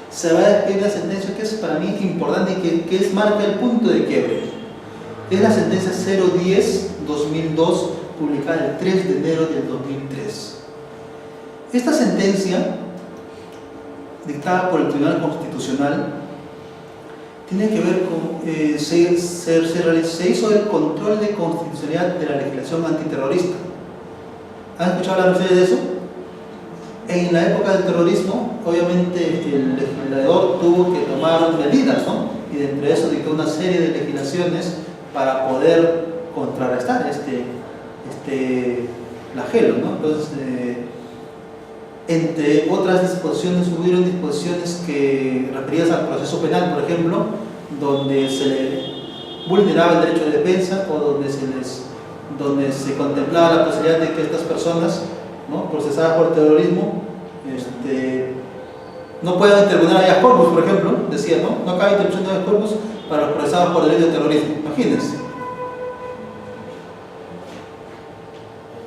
se va a despedir una sentencia que es para mí importante y que marca el punto de quiebre. Es la sentencia 010-2002, publicada el 3 de enero del 2003. Esta sentencia, dictada por el Tribunal Constitucional, tiene que ver con, se hizo el control de constitucionalidad de la legislación antiterrorista. ¿Han escuchado hablar ustedes de eso? En la época del terrorismo, obviamente el legislador tuvo que tomar medidas, ¿no? Y dentro de eso dictó una serie de legislaciones para poder contrarrestar este flagelo, ¿no? Entonces, entre otras disposiciones, hubieron disposiciones referidas al proceso penal, por ejemplo, donde se le vulneraba el derecho de defensa o donde se contemplaba la posibilidad de que estas personas, ¿no?, procesadas por terrorismo, no puedan interponer habeas corpus, por ejemplo, decía, no cabe intervención de habeas corpus para los procesados por delito de terrorismo. Imagínense.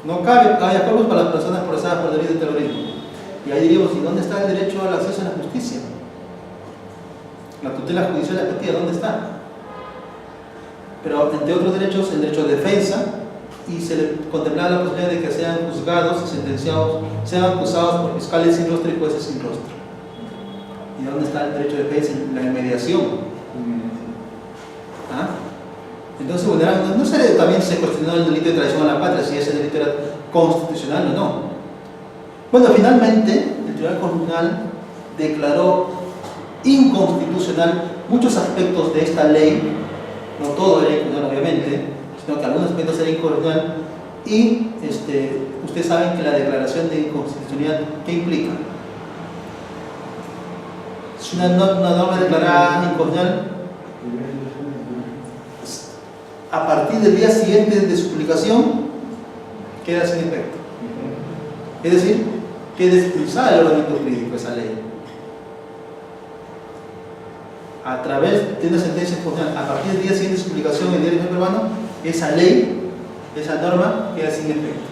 No cabe habeas corpus para las personas procesadas por delito de terrorismo. Y ahí diríamos, ¿y dónde está el derecho al acceso a la justicia? La tutela judicial efectiva, ¿dónde está? Pero entre otros derechos, el derecho de defensa, y se le contemplaba la posibilidad de que sean juzgados y sentenciados, sean acusados por fiscales sin rostro y jueces sin rostro. ¿Y dónde está el derecho de defensa? La inmediación. ¿Ah? Entonces, no sé, también se cuestionó el delito de traición a la patria, si ese delito era constitucional o no. Bueno, finalmente, el Tribunal Constitucional declaró inconstitucional muchos aspectos de esta ley, no todo era inconstitucional, obviamente, sino que algunos aspectos eran inconstitucional, y ustedes saben que la declaración de inconstitucionalidad, ¿qué implica? Si una norma declarada inconstitucional, a partir del día siguiente de su publicación, queda sin efecto. Es decir, queda expulsada del ordenamiento jurídico esa ley. A través de una sentencia constitucional, a partir del día siguiente de su publicación en el Diario Oficial Peruano, esa ley, esa norma, queda sin efecto.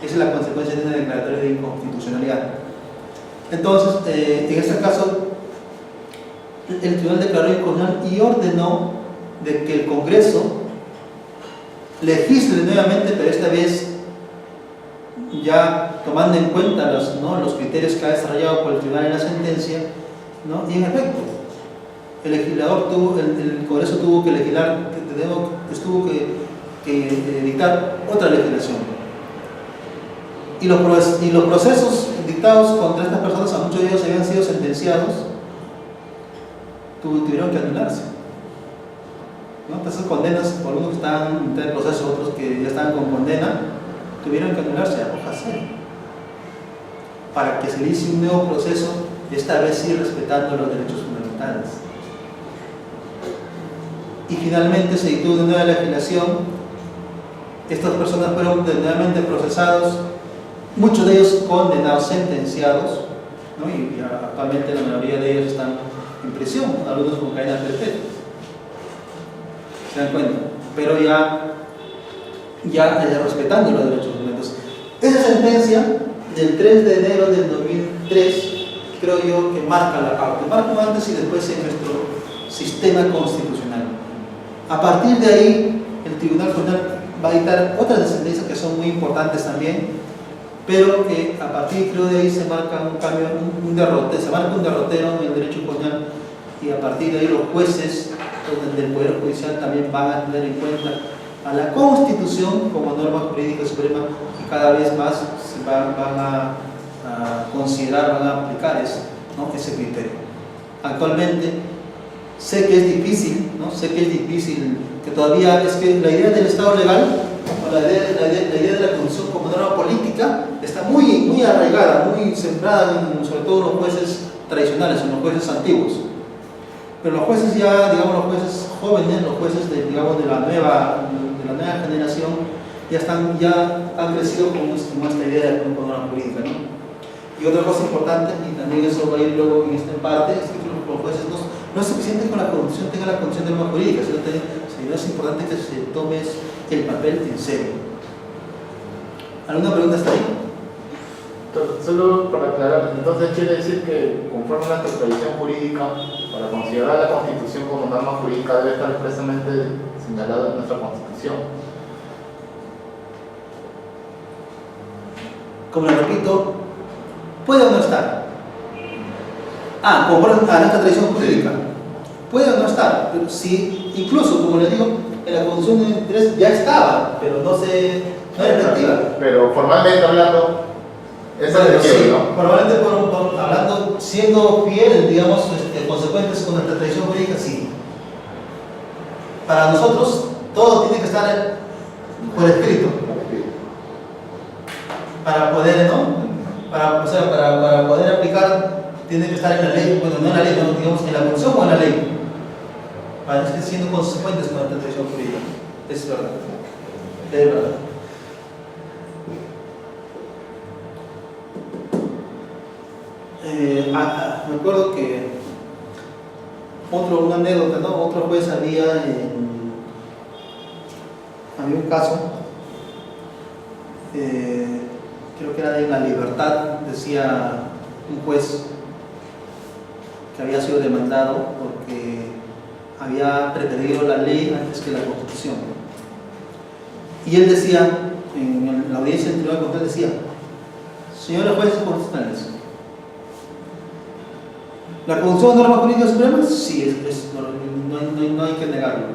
Esa es la consecuencia de una declaratoria de inconstitucionalidad. Entonces, en este caso, el Tribunal declaró inconstitucional y ordenó de que el Congreso legisle nuevamente, pero esta vez ya tomando en cuenta los criterios que ha desarrollado por el Tribunal en la sentencia, ¿no? Y en efecto, el Congreso tuvo que legislar, tuvo que dictar otra legislación. Y los procesos dictados contra estas personas, a muchos de ellos habían sido sentenciados, tuvieron que anularse, ¿no? Esas condenas, por algunos que estaban en proceso, otros que ya estaban con condena, tuvieron que anularse a hoja cero, para que se inicie un nuevo proceso, esta vez sí respetando los derechos fundamentales. Y finalmente se dictó una nueva legislación. Estas personas fueron nuevamente procesados, muchos de ellos condenados, sentenciados, ¿no? Y actualmente la mayoría de ellos están en prisión, algunos con cadena perpetua. ¿Se dan cuenta? Pero ya respetando los derechos fundamentales. Esa sentencia del 3 de enero del 2003, creo yo que marca la pauta, marca un antes y después en nuestro sistema constitucional. A partir de ahí, el Tribunal Constitucional va a dictar otras sentencias que son muy importantes también, pero que a partir, creo, de ahí se marca un cambio, se marca un derrotero en el derecho constitucional, y a partir de ahí los jueces del Poder Judicial también van a tener en cuenta a la Constitución como norma jurídica suprema, y cada vez más se van a considerar, van a aplicar ese criterio. Actualmente sé que es difícil, ¿no? Sé que es difícil, que todavía es que la idea del Estado legal, o la idea de la Constitución como norma política, está muy arraigada, muy sembrada sobre todo en los jueces tradicionales, en los jueces antiguos. Pero los jueces ya, digamos, los jueces jóvenes, los jueces de la nueva generación, ya han crecido con esta idea de la norma jurídica, ¿no? Y otra cosa importante, y también eso va a ir luego en esta parte, es que los jueces no es suficiente con la Constitución, tenga la Constitución de norma jurídica, sino es importante que se tome el papel en serio. ¿Alguna pregunta hasta ahí? Doctor, solo para aclarar, entonces quiere decir que conforme a nuestra tradición jurídica, para considerar la Constitución como norma jurídica debe estar expresamente señalada en nuestra Constitución. Como le repito, puede o no estar. Conforme a nuestra tradición jurídica, puede o no estar, pero si, incluso, como le digo, en la Constitución de 93 ya estaba, pero no era efectiva. Pero formalmente hablando, eso Bueno, es de sí, ¿no? probablemente hablando, siendo fiel, digamos, consecuentes con nuestra tradición jurídica, sí. Para nosotros, todo tiene que estar por escrito. Para poder, ¿no? Para poder aplicar, tiene que estar en la ley, bueno, no en la ley, no, digamos, en la Constitución o en la ley. Para que estén siendo consecuentes con nuestra tradición jurídica. Es verdad. Es verdad. Me acuerdo que una anécdota, ¿no? Otro juez había un caso, creo que era en La Libertad, decía un juez que había sido demandado porque había preferido la ley antes que la Constitución. Y él decía, en la audiencia del Tribunal Constitucional decía: señores jueces constitucionales, ¿la Constitución es norma jurídica suprema? Sí, no hay que negarlo.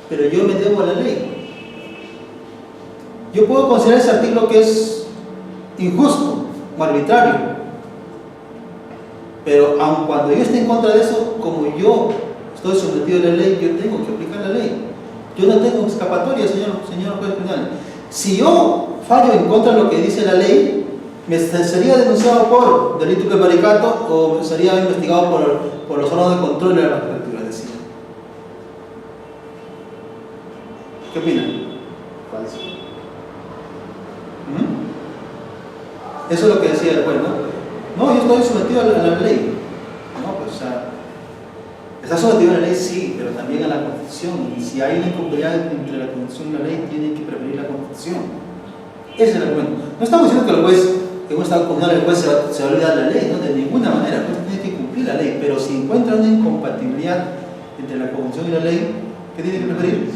Pero yo me debo a la ley. Yo puedo considerar ese artículo que es injusto o arbitrario, pero aun cuando yo esté en contra de eso, como yo estoy sometido a la ley, yo tengo que aplicar la ley. Yo no tengo escapatoria, señor juez penal. Si yo fallo en contra de lo que dice la ley, me sería denunciado por delito de prevaricato o sería investigado por los órganos de control de la magistratura, decía. ¿Qué opinan? Falso. Eso es lo que decía el juez, ¿no? No, yo estoy sometido a la ley. No, pues, o sea, está sometido a la ley, sí, pero también a la Constitución. Y si hay una incompatibilidad entre la Constitución y la ley, tiene que preferir la Constitución. Ese es el argumento. No estamos diciendo que el juez, en un estado constitucional, el juez se va a olvidar de la ley, no, de ninguna manera. El juez tiene que cumplir la ley, pero si encuentra una incompatibilidad entre la Constitución y la ley, ¿qué tiene que preferir?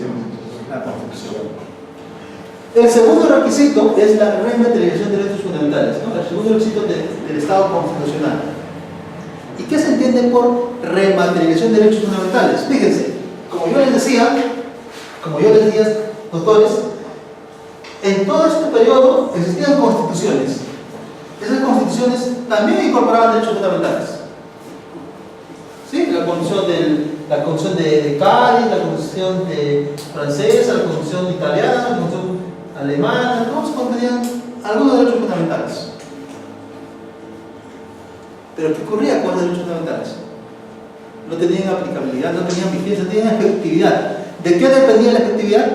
La Constitución. El segundo requisito es la rematerialización de derechos fundamentales, ¿no? El segundo requisito del Estado constitucional. ¿Y qué se entiende por rematerialización de derechos fundamentales? Fíjense, como yo les decía, doctores, en todo este periodo existían constituciones. Esas constituciones también incorporaban derechos fundamentales. ¿Sí? La Constitución de Cádiz, la Constitución francesa, la Constitución italiana, la Constitución alemana, todos contenían algunos derechos fundamentales. Pero ¿qué ocurría con los derechos fundamentales? No tenían aplicabilidad, no tenían vigencia, no tenían efectividad. ¿De qué dependía la efectividad?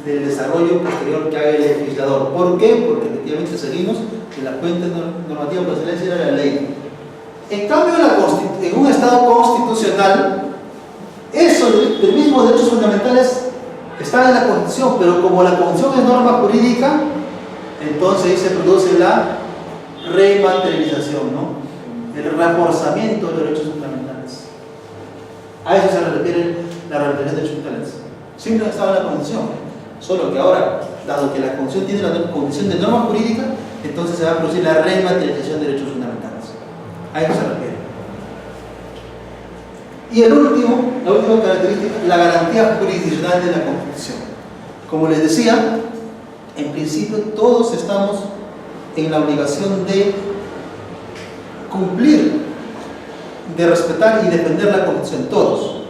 Del desarrollo posterior que haga el legislador. ¿Por qué? Porque efectivamente seguimos que la fuente normativa por excelencia era la ley. En cambio, en un Estado constitucional, los mismos derechos fundamentales están en la Constitución, pero como la Constitución es norma jurídica, entonces ahí se produce la rematerialización, ¿no? El reforzamiento de los derechos fundamentales. A eso se refiere la rematerialización de derechos fundamentales. Siempre estaba en la Constitución, solo que ahora, dado que la Constitución tiene la condición de norma jurídica, entonces se va a producir la rematerialización de derechos fundamentales. A eso se refiere. Y la última característica, la garantía jurisdiccional de la Constitución. Como les decía, en principio todos estamos en la obligación de cumplir, de respetar y defender la Constitución, todos.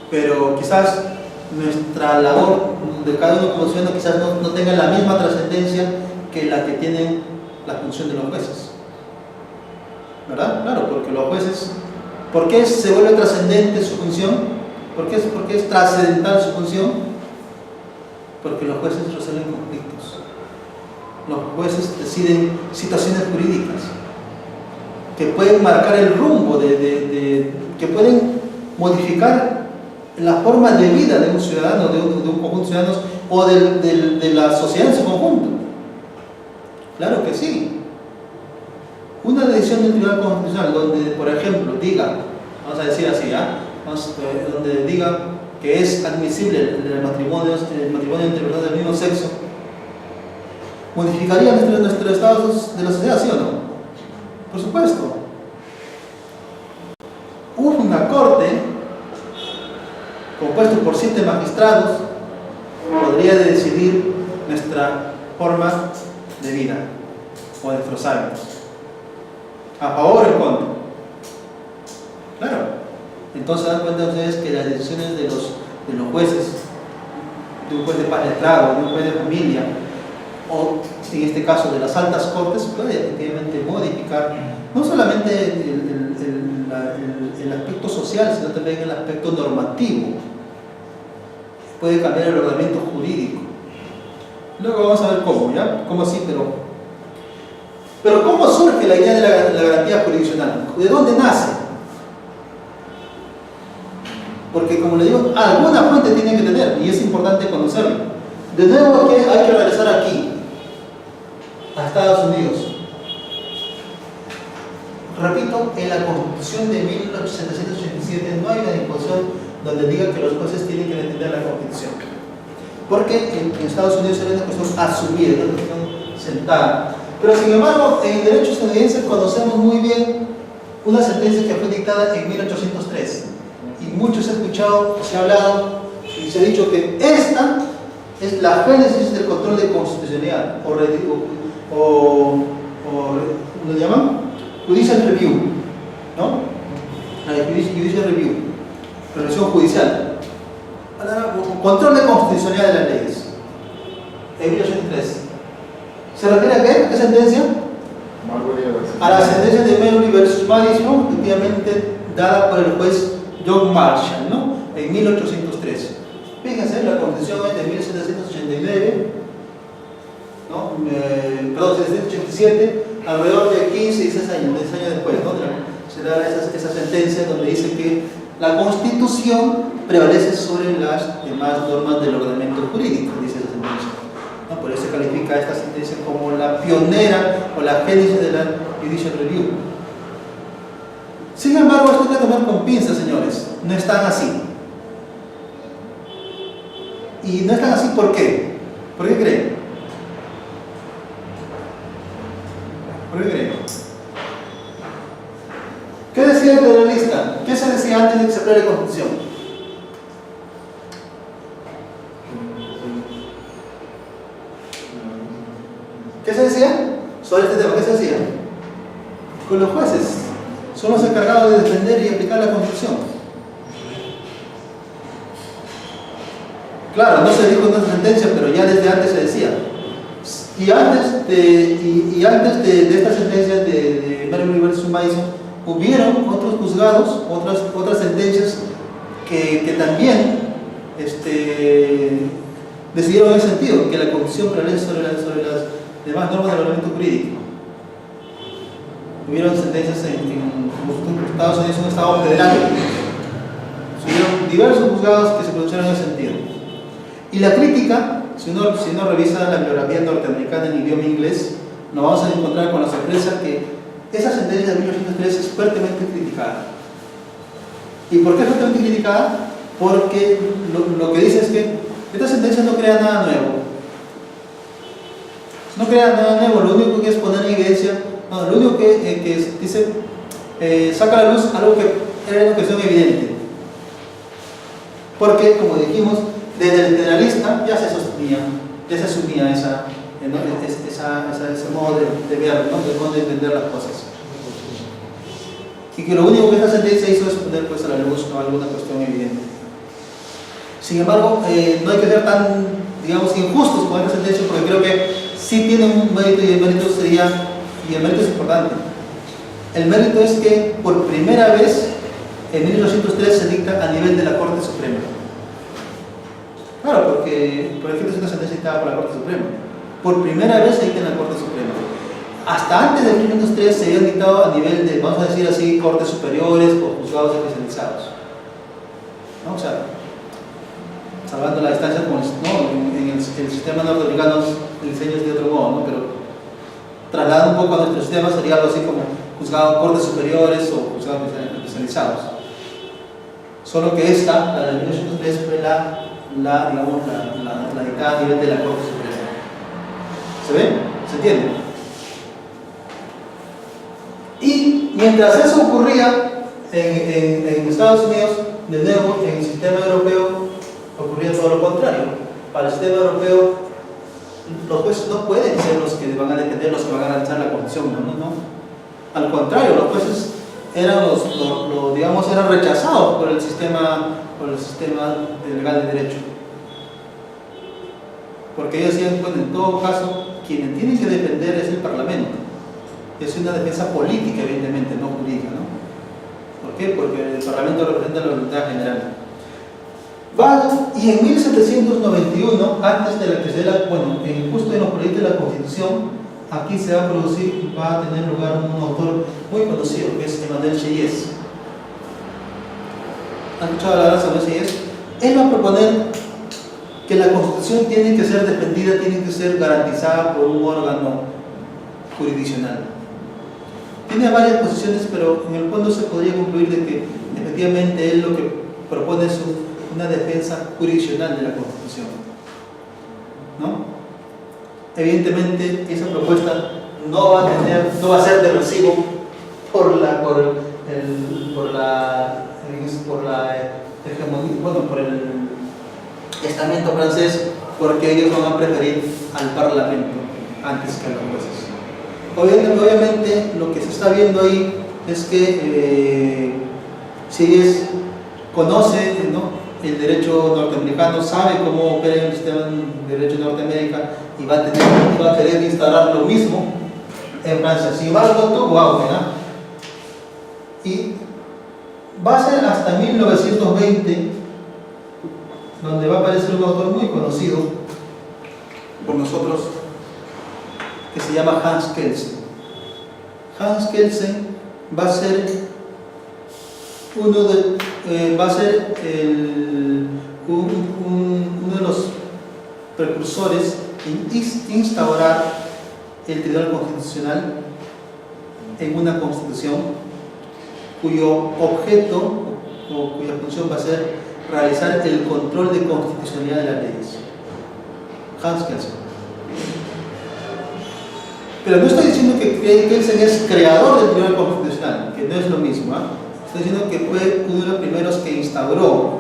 Pero quizás nuestra labor de cada uno como ciudadano quizás no tenga la misma trascendencia que la que tienen la función de los jueces. ¿Verdad? Claro, porque los jueces, ¿por qué se vuelve trascendente su función? ¿Por qué es trascendental su función? Porque los jueces resuelven conflictos. Los jueces deciden situaciones jurídicas que pueden marcar el rumbo, que pueden modificar la forma de vida de un ciudadano, de un conjunto de ciudadanos o de la sociedad en su conjunto. Claro que sí. Una decisión del Tribunal Constitucional donde, por ejemplo, diga, vamos a decir así, donde diga que es admisible el matrimonio entre personas del mismo sexo, ¿modificaría nuestro estado de la sociedad, sí o no? Por supuesto. Una corte compuesta por 7 magistrados podría decidir nuestra forma de vida o de nuestros hábitos, a favor o en contra. Claro. Entonces dan cuenta ustedes que las decisiones de los jueces, de un juez de paz letrado, de un juez de familia, o en este caso de las altas cortes, puede efectivamente modificar no solamente el aspecto social, sino también el aspecto normativo. Puede cambiar el ordenamiento jurídico. Luego vamos a ver cómo, ¿ya? ¿Cómo así? Pero ¿cómo surge la idea de la garantía jurisdiccional? ¿De dónde nace? Porque, como le digo, alguna fuente tiene que tener, y es importante conocerlo. De nuevo, hay que regresar aquí, a Estados Unidos. Repito, en la Constitución de 1787 no hay una disposición donde diga que los jueces tienen que defender la Constitución. Porque en Estados Unidos hay una cuestión asumida, una cuestión sentada. Pero sin embargo, en el derecho estadounidense conocemos muy bien una sentencia que fue dictada en 1803. Y mucho se ha escuchado, se ha hablado y se ha dicho que esta es la génesis del control de constitucionalidad, o ¿cómo lo llaman? Judicial Review, ¿no? Judicial Review, revisión judicial. Control de constitucionalidad de las leyes. En 1803. ¿Se refiere a qué? ¿A qué sentencia? A la sentencia de Marbury versus Madison, efectivamente dada por el juez John Marshall, ¿no? En 1803. Fíjense, la Constitución es de 1789, ¿no? Perdón, 1787, alrededor de 15 y 16 años después, ¿no? Se da esa sentencia donde dice que la Constitución prevalece sobre las demás normas del ordenamiento jurídico, dice esa sentencia. ¿No? Por eso se califica esta sentencia como la pionera o la génesis de la Judicial Review. Sin embargo, esto hay que tomar con pinzas, señores. No es tan así. Y no es tan así, ¿por qué? ¿Por qué creen? ¿Por qué creen? ¿Qué decía el federalista? ¿Qué se decía antes de que se apruebe la Constitución? ¿Qué se decía? Sobre este tema, ¿qué se decía? Con los jueces son los encargados de defender y aplicar la Constitución. Claro, no se dijo en esta sentencia, pero ya desde antes se decía. Y antes de esta sentencia de Marbury versus Madison, hubieron otros juzgados, otras sentencias que también decidieron en ese sentido, que la Constitución prevalece sobre las demás normas del ordenamiento jurídico. Hubieron sentencias en Estados Unidos, un estado federal. Hubieron diversos juzgados que se pronunciaron en ese sentido. Y la crítica, si uno revisa la bibliografía norteamericana en idioma inglés, nos vamos a encontrar con la sorpresa que esa sentencia de 1803 es fuertemente criticada. ¿Y por qué es fuertemente criticada? Porque lo que dice es que esta sentencia no crea nada nuevo. No crea nada nuevo, lo único que es poner en evidencia, lo único que dice, saca a la luz algo que era una cuestión evidente. Porque, como dijimos, desde el federalista ya se asumía ese modo de ver, ¿no? De modo de entender las cosas. Y que lo único que esta sentencia hizo es poner pues, a la luz, ¿no? Alguna cuestión evidente. Sin embargo, no hay que ser tan, digamos, injustos con esta sentencia, porque creo que sí tiene un mérito, y el mérito es importante. El mérito es que por primera vez en 1803 se dicta a nivel de la Corte Suprema. Claro, porque por ejemplo es una sentencia dictada por la Corte Suprema. Por primera vez se dicta en la Corte Suprema. Hasta antes de 1803 se habían dictado a nivel de, vamos a decir así, cortes superiores o juzgados especializados. ¿No? O sea, salvando la distancia, ¿no? En el sistema norteamericano el diseño es de otro modo, ¿no? Pero trasladado un poco a nuestro sistema, sería algo así como juzgados, cortes superiores o juzgados especializados. Solo que esta, la de 1803, fue la dictada a nivel de la Corte Suprema. ¿Se ve? ¿Se entiende? Y mientras eso ocurría en Estados Unidos, de nuevo, en el sistema europeo ocurría todo lo contrario. Para el sistema europeo, los jueces no pueden ser los que van a defender, los que van a garantizar la Constitución, no. Al contrario, los jueces eran digamos, eran rechazados por el sistema legal de derecho. Porque ellos decían, bueno, en todo caso, quienes tienen que defender es el Parlamento. Es una defensa política, evidentemente, no jurídica, ¿no? ¿Por qué? Porque el Parlamento representa la voluntad general. Y en 1791, antes de la que se dé justo en los proyectos de la Constitución, aquí se va a tener lugar un autor muy conocido, que es Emmanuel Cheyes. ¿Han escuchado hablar sobre Cheyes? Él va a proponer que la Constitución tiene que ser defendida, tiene que ser garantizada por un órgano jurisdiccional. Tiene varias posiciones, pero en el fondo se podría concluir de que efectivamente él lo que propone es una defensa jurisdiccional de la Constitución, ¿no? Evidentemente esa propuesta no va a ser de recibo por el estamento francés, porque ellos van a preferir al Parlamento antes que a los jueces. Obviamente lo que se está viendo ahí es que si conoce, ¿no?, el derecho norteamericano, sabe cómo opera el sistema de derecho de Norteamérica y va a querer instaurar lo mismo en Francia. Sin embargo, tuvo auge, ¿no? Y va a ser hasta 1920 donde va a aparecer un autor muy conocido por nosotros que se llama Hans Kelsen. Hans Kelsen va a ser uno de los precursores en instaurar el Tribunal Constitucional en una constitución cuyo objeto o cuya función va a ser realizar el control de constitucionalidad de las leyes. Hans Kelsen. Pero no estoy diciendo que Kelsen es creador del Tribunal Constitucional, que no es lo mismo, ¿eh? Estoy diciendo que fue uno de los primeros que instauró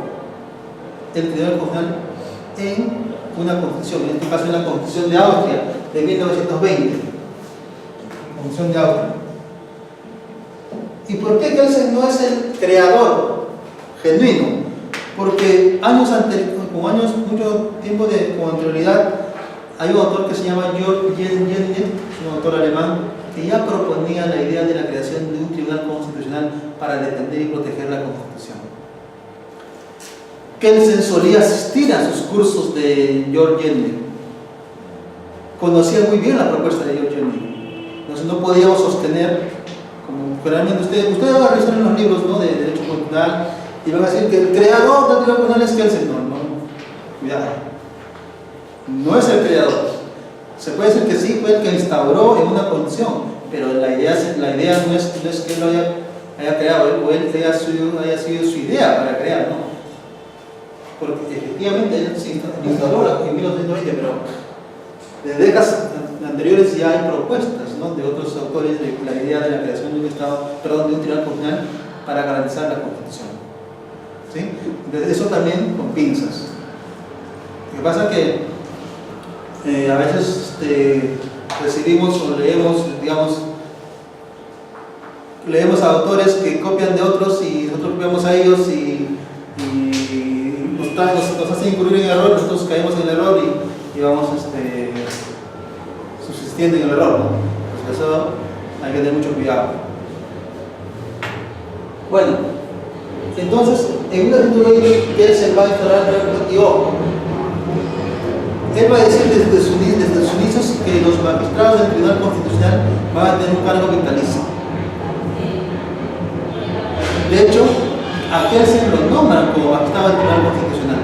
el Tribunal Constitucional en una constitución, en este caso en la Constitución de Austria de 1920. Constitución de Austria. ¿Y por qué Kelsen no es el creador genuino? Porque mucho tiempo con anterioridad, hay un autor que se llama Georg Jende, un autor alemán, que ya proponía la idea de la creación de un tribunal constitucional para defender y proteger la Constitución. Kelsen solía asistir a sus cursos de Georg Jende, conocía muy bien la propuesta de Georg Jende, entonces no podíamos sostener, como generalmente ustedes van a revisar en los libros, ¿no?, de Derecho Constitucional, y van a decir que el creador del Tribunal Constitucional es Kelsen. No, cuidado, no es el creador. Se puede decir que sí, fue el que instauró en una constitución, pero la idea no es que él lo haya creado, o él haya sido su idea para crear, ¿no? Porque efectivamente él se instauró en 1920, pero desde décadas anteriores ya hay propuestas, ¿no?, de otros autores de la idea de la creación de un tribunal constitucional para garantizar la Constitución. ¿Sí? Entonces, eso también con pinzas. Lo que pasa es que a veces recibimos o leemos a autores que copian de otros y nosotros copiamos a ellos y nos hacen incurrir en error, nosotros caemos en el error y vamos subsistiendo en el error, ¿no? Pues eso hay que tener mucho cuidado. Bueno, entonces en 1920 Kelsen va a instaurar el ojo. Él va a decir desde sus inicios que los magistrados del Tribunal Constitucional van a tener un cargo vitalicio. De hecho, a Kelsen lo nombran como magistrado del Tribunal Constitucional.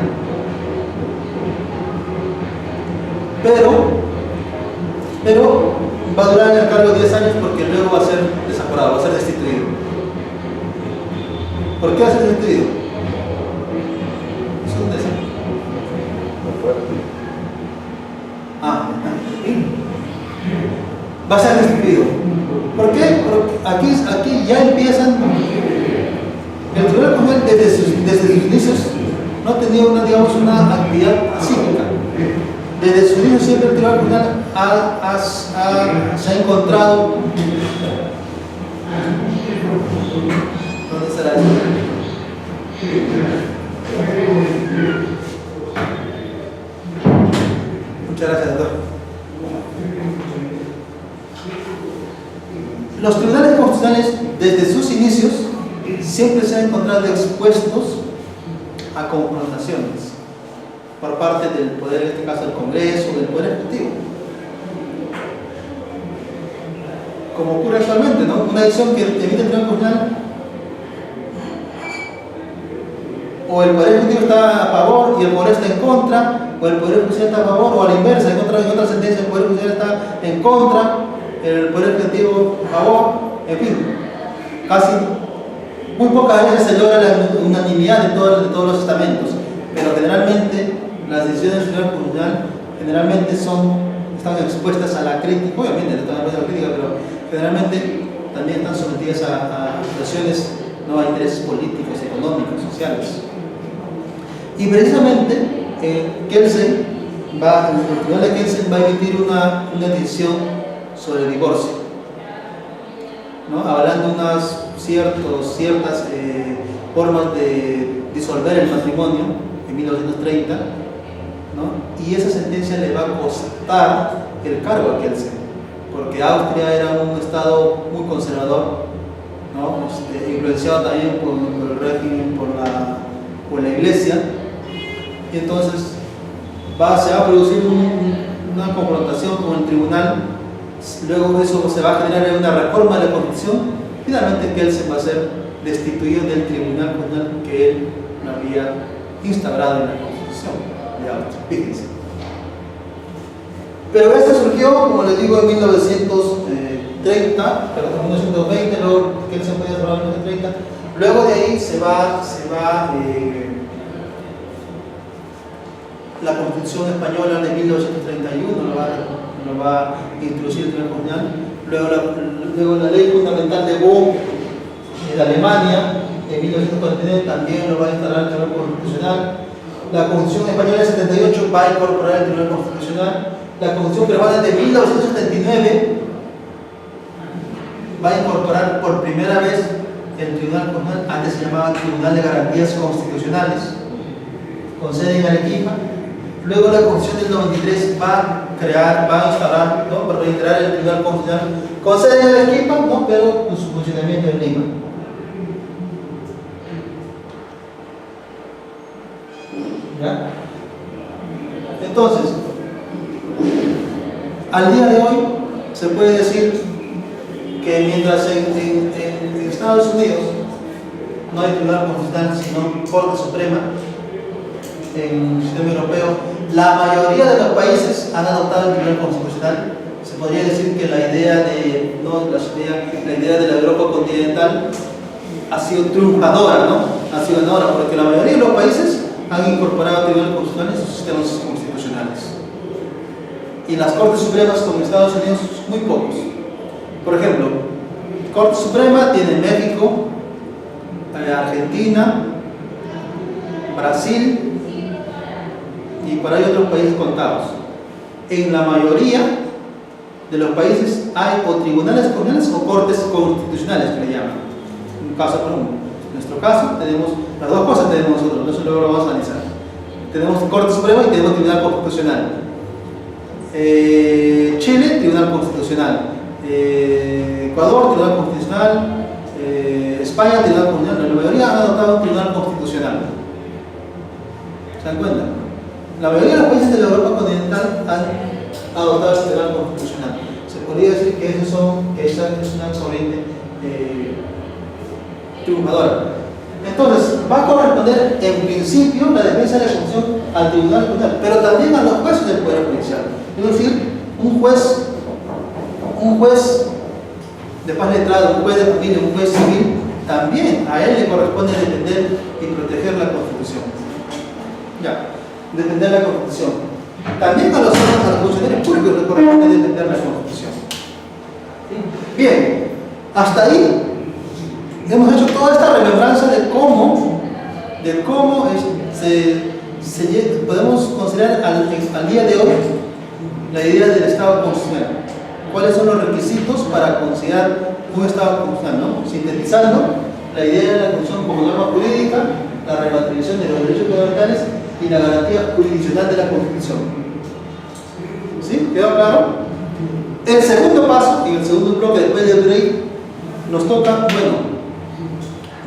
Pero va a durar en el cargo 10 años porque luego va a ser desaforado, va a ser destituido. ¿Por qué va a ser destituido? ¿Eso dónde es? Va a ser destituido. ¿Por qué? Porque aquí ya empiezan. El Tribunal Constitucional desde sus inicios no tenía una actividad pacífica. Desde sus inicios siempre el Tribunal Constitucional se ha encontrado. ¿Dónde estará eso? Muchas gracias, doctor. Los tribunales constitucionales, desde sus inicios, siempre se han encontrado expuestos a confrontaciones por parte del poder, en este caso del Congreso, del Poder Ejecutivo. Como ocurre actualmente, ¿no? Una decisión que emite el Tribunal Constitucional, o el Poder Ejecutivo está a favor y el Poder está en contra, o el Poder Judicial está a favor, o a la inversa, en otra sentencia el Poder Judicial está en contra, el Poder Ejecutivo a favor, en fin, casi muy pocas veces se logra la unanimidad de todos los estamentos, pero generalmente las decisiones del Tribunal Constitucional generalmente están expuestas a la crítica, obviamente están expuestas a la crítica, pero generalmente también están sometidas a situaciones, no a intereses políticos, económicos, sociales. Y precisamente el Tribunal de Kelsen va a emitir una decisión sobre el divorcio, ¿no? Hablando unas ciertas formas de disolver el matrimonio en 1930, ¿no? Y esa sentencia le va a costar el cargo a Kelsen, porque Austria era un estado muy conservador, ¿no? Influenciado también por el régimen, por la iglesia, y entonces se va a producir una confrontación con el tribunal. Luego de eso se va a generar una reforma de la Constitución. Finalmente Kelsen va a ser destituido del tribunal constitucional que él había instaurado en la Constitución de Austria. Fíjense. Pero esto surgió, como les digo, en 1930, perdón, en 1920, luego Kelsen fue derrotado en 1930. Luego de ahí se va la Constitución española de 1931 lo va a introducir el Tribunal Constitucional. Luego la Ley Fundamental de Bonn de Alemania en 1949 también lo va a instalar el Tribunal Constitucional. La Constitución española de 78 va a incorporar el Tribunal Constitucional. La Constitución peruana de 1979 va a incorporar por primera vez el Tribunal Constitucional. Antes se llamaba Tribunal de Garantías Constitucionales, con sede en Arequipa. Luego la Constitución del 93 va a instaurar, ¿no?, para reiterar el Tribunal Constitucional con sede en Arequipa, ¿no?, pero con su funcionamiento en Lima. ¿Ya? Entonces, al día de hoy se puede decir que mientras en Estados Unidos no hay Tribunal Constitucional sino Corte Suprema, en el sistema europeo, la mayoría de los países han adoptado el Tribunal Constitucional. Se podría decir que la idea de la Europa continental ha sido triunfadora, ¿no? Ha sido ganadora, porque la mayoría de los países han incorporado el Tribunal Constitucional en sus sistemas constitucionales. Y las Cortes Supremas, como en Estados Unidos, muy pocos. Por ejemplo, Corte Suprema tiene México, Argentina, Brasil, y por ahí otros países contados. En la mayoría de los países hay o tribunales constitucionales o cortes constitucionales, que le llaman. En nuestro caso tenemos las dos cosas, tenemos nosotros, eso luego lo vamos a analizar. Tenemos Corte Suprema y tenemos Tribunal Constitucional. Chile, Tribunal Constitucional. Ecuador, Tribunal Constitucional. España, Tribunal Constitucional. La mayoría han adoptado un Tribunal Constitucional. ¿Se dan cuenta? La mayoría de los países de la Europa continental han adoptado el Tribunal Constitucional. Se podría decir que esa es una corriente triunfadora. Entonces, va a corresponder en principio la defensa de la Constitución al Tribunal Constitucional, pero también a los jueces del Poder Judicial. Es decir, un juez un juez de paz letrado, un juez de familia, un juez civil, también a él le corresponde defender y proteger la Constitución. Ya, defender la Constitución. También a los funcionarios públicos les corresponde defender la Constitución. Bien, hasta ahí hemos hecho toda esta remembranza de cómo podemos considerar al día de hoy la idea del Estado constitucional. ¿Cuáles son los requisitos para considerar un Estado constitucional? ¿No? Sintetizando, la idea de la Constitución como norma jurídica, la rematerialización de los derechos fundamentales y la garantía jurisdiccional de la Constitución. ¿Sí? ¿Quedó claro? El segundo paso, y el segundo bloque después del break, nos toca, bueno,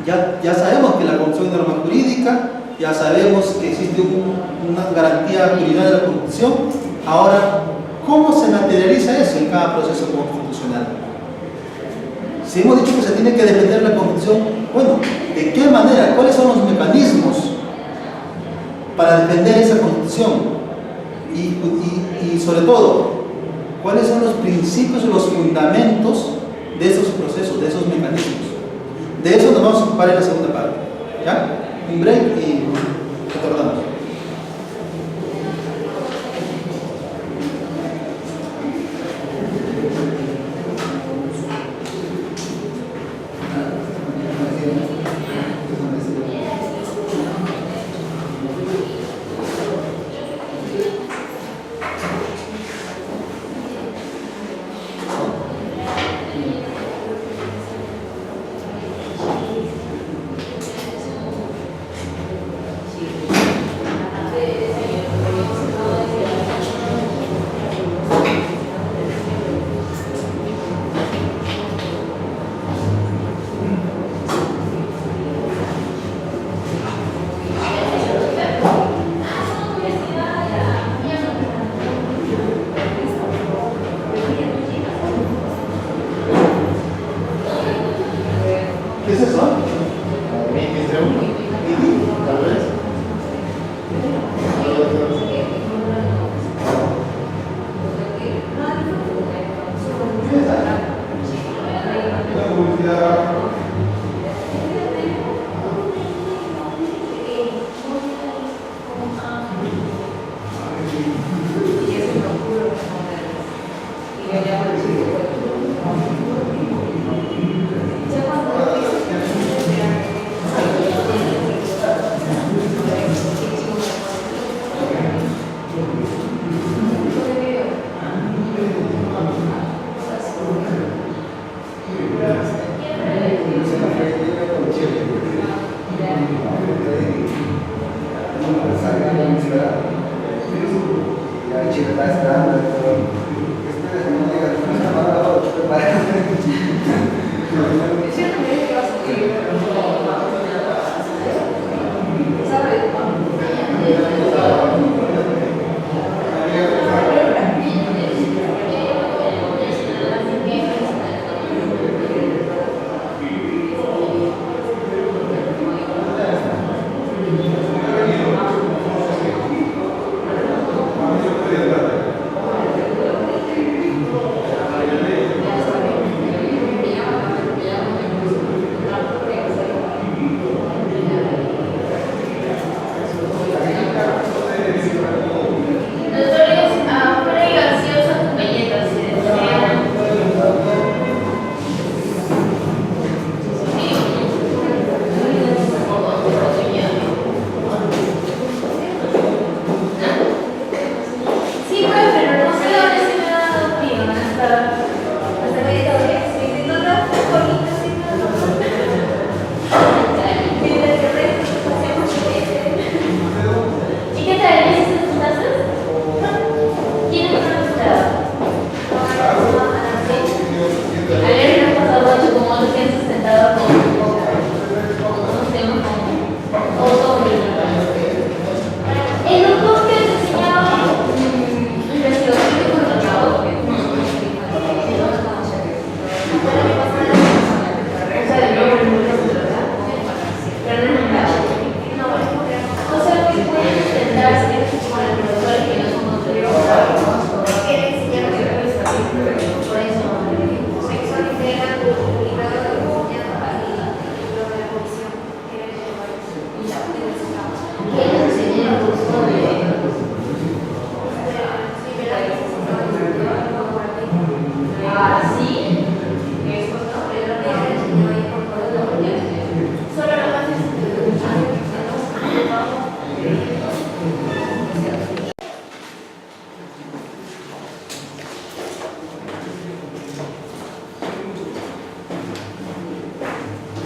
ya sabemos que la Constitución es norma jurídica, ya sabemos que existe una garantía jurisdiccional de la Constitución. Ahora, ¿cómo se materializa eso en cada proceso constitucional? Si hemos dicho que se tiene que defender la Constitución, bueno, ¿de qué manera? ¿Cuáles son los mecanismos para defender esa Constitución? Y sobre todo, ¿cuáles son los principios y los fundamentos de esos procesos, de esos mecanismos? De eso nos vamos a ocupar en la segunda parte. ¿Ya? Un break y retornamos. ¿Qué es eso? Tal vez.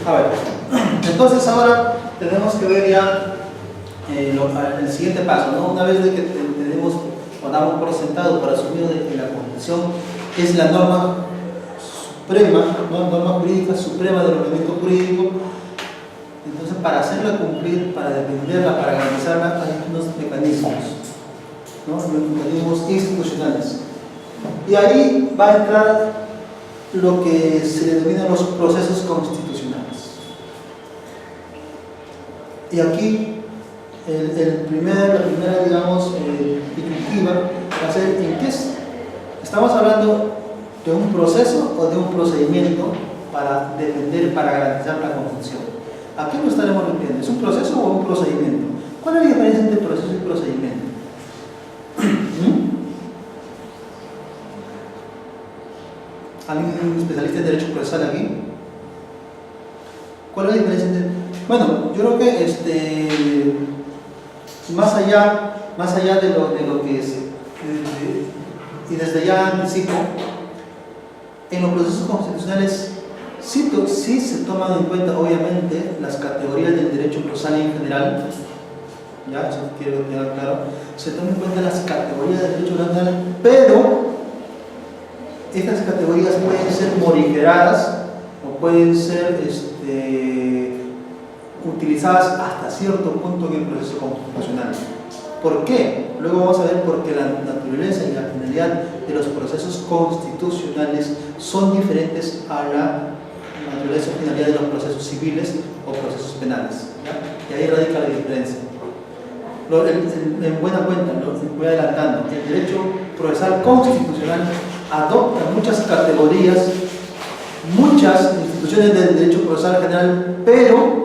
A ver, entonces ahora tenemos que ver ya el siguiente paso, ¿no? Una vez de que tenemos o damos por sentado, por asumido de que la Constitución es la norma suprema, ¿no? Norma jurídica suprema del ordenamiento jurídico. Entonces, para hacerla cumplir, para defenderla, para garantizarla, hay unos mecanismos, ¿no? Mecanismos institucionales. Y ahí va a entrar lo que se denominan los procesos constitucionales. Y aquí, la primera, digamos, disyuntiva va a ser en qué estamos hablando, de un proceso o de un procedimiento para defender, para garantizar la Constitución. ¿A qué nos estaremos refiriendo? ¿Es un proceso o un procedimiento? ¿Cuál es la diferencia entre proceso y procedimiento? ¿Alguien especialista en derecho procesal aquí? ¿Cuál es la diferencia entre...? Bueno, yo creo que más allá de lo que es, y desde ya anticipo, en los procesos constitucionales sí se toman en cuenta, obviamente, las categorías del derecho procesal en general. Ya, eso quiero quedar claro. Se toman en cuenta las categorías del derecho procesal, pero estas categorías pueden ser morigeradas o pueden ser utilizadas hasta cierto punto en el proceso constitucional. ¿Por qué? Luego vamos a ver por qué la naturaleza y la finalidad de los procesos constitucionales son diferentes a la naturaleza y finalidad de los procesos civiles o procesos penales, ¿ya? Y ahí radica la diferencia. En buena cuenta, voy adelantando, el derecho procesal constitucional adopta muchas categorías, muchas instituciones del derecho procesal general, pero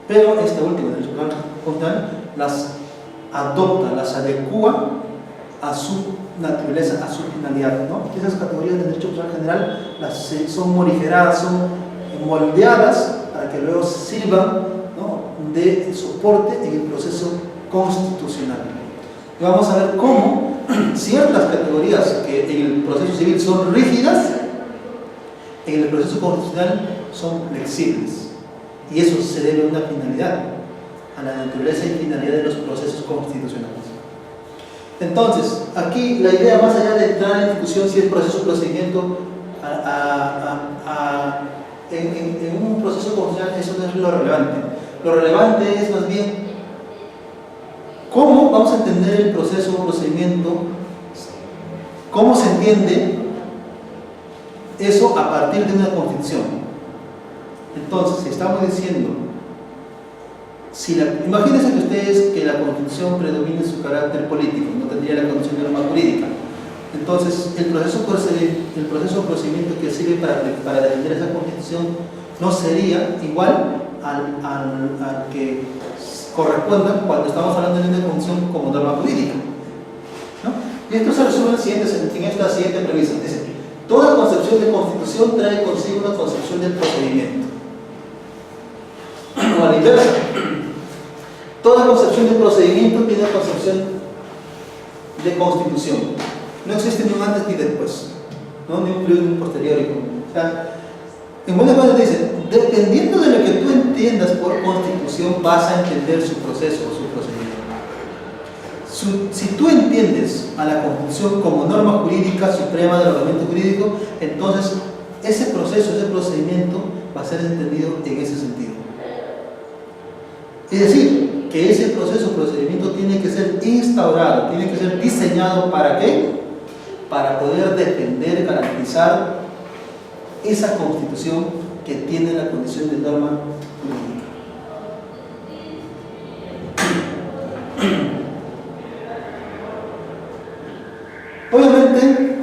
este último derecho procesal constitucional las adopta, las adecua a su naturaleza, a su finalidad, ¿no? Esas categorías del derecho procesal general son morigeradas, son moldeadas para que luego sirvan, ¿no?, de soporte en el proceso constitucional. Y vamos a ver cómo ciertas categorías que en el proceso civil son rígidas, en el proceso constitucional son flexibles. Y eso se debe a una finalidad, a la naturaleza y finalidad de los procesos constitucionales. Entonces, aquí la idea, más allá de entrar en discusión si es proceso o procedimiento, en un proceso constitucional eso no es lo relevante. Lo relevante es más bien cómo vamos a entender el proceso o procedimiento, cómo se entiende eso a partir de una constitución. Entonces, si estamos diciendo, imagínense que ustedes que la Constitución predomine su carácter político, no tendría la condición de norma jurídica. Entonces, el proceso o procedimiento que sirve para defender esa Constitución no sería igual al que corresponda cuando estamos hablando de una Constitución como norma jurídica, ¿no? Y esto se resume en esta siguiente premisa. Dice, toda concepción de Constitución trae consigo una concepción del procedimiento. O a la inversa, toda concepción de procedimiento tiene una concepción de Constitución. No existe ni un antes ni después, ¿no? Ni un previo ni un posterior. O sea, en buena cuenta te dice, dependiendo de lo que tú entiendas por Constitución, vas a entender su proceso o su procedimiento. Si tú entiendes a la Constitución como norma jurídica suprema del ordenamiento jurídico, entonces ese proceso, ese procedimiento va a ser entendido en ese sentido. Es decir, que ese proceso o procedimiento tiene que ser instaurado, tiene que ser diseñado ¿para qué? Para poder defender, garantizar esa Constitución que tiene la condición de norma jurídica. Obviamente,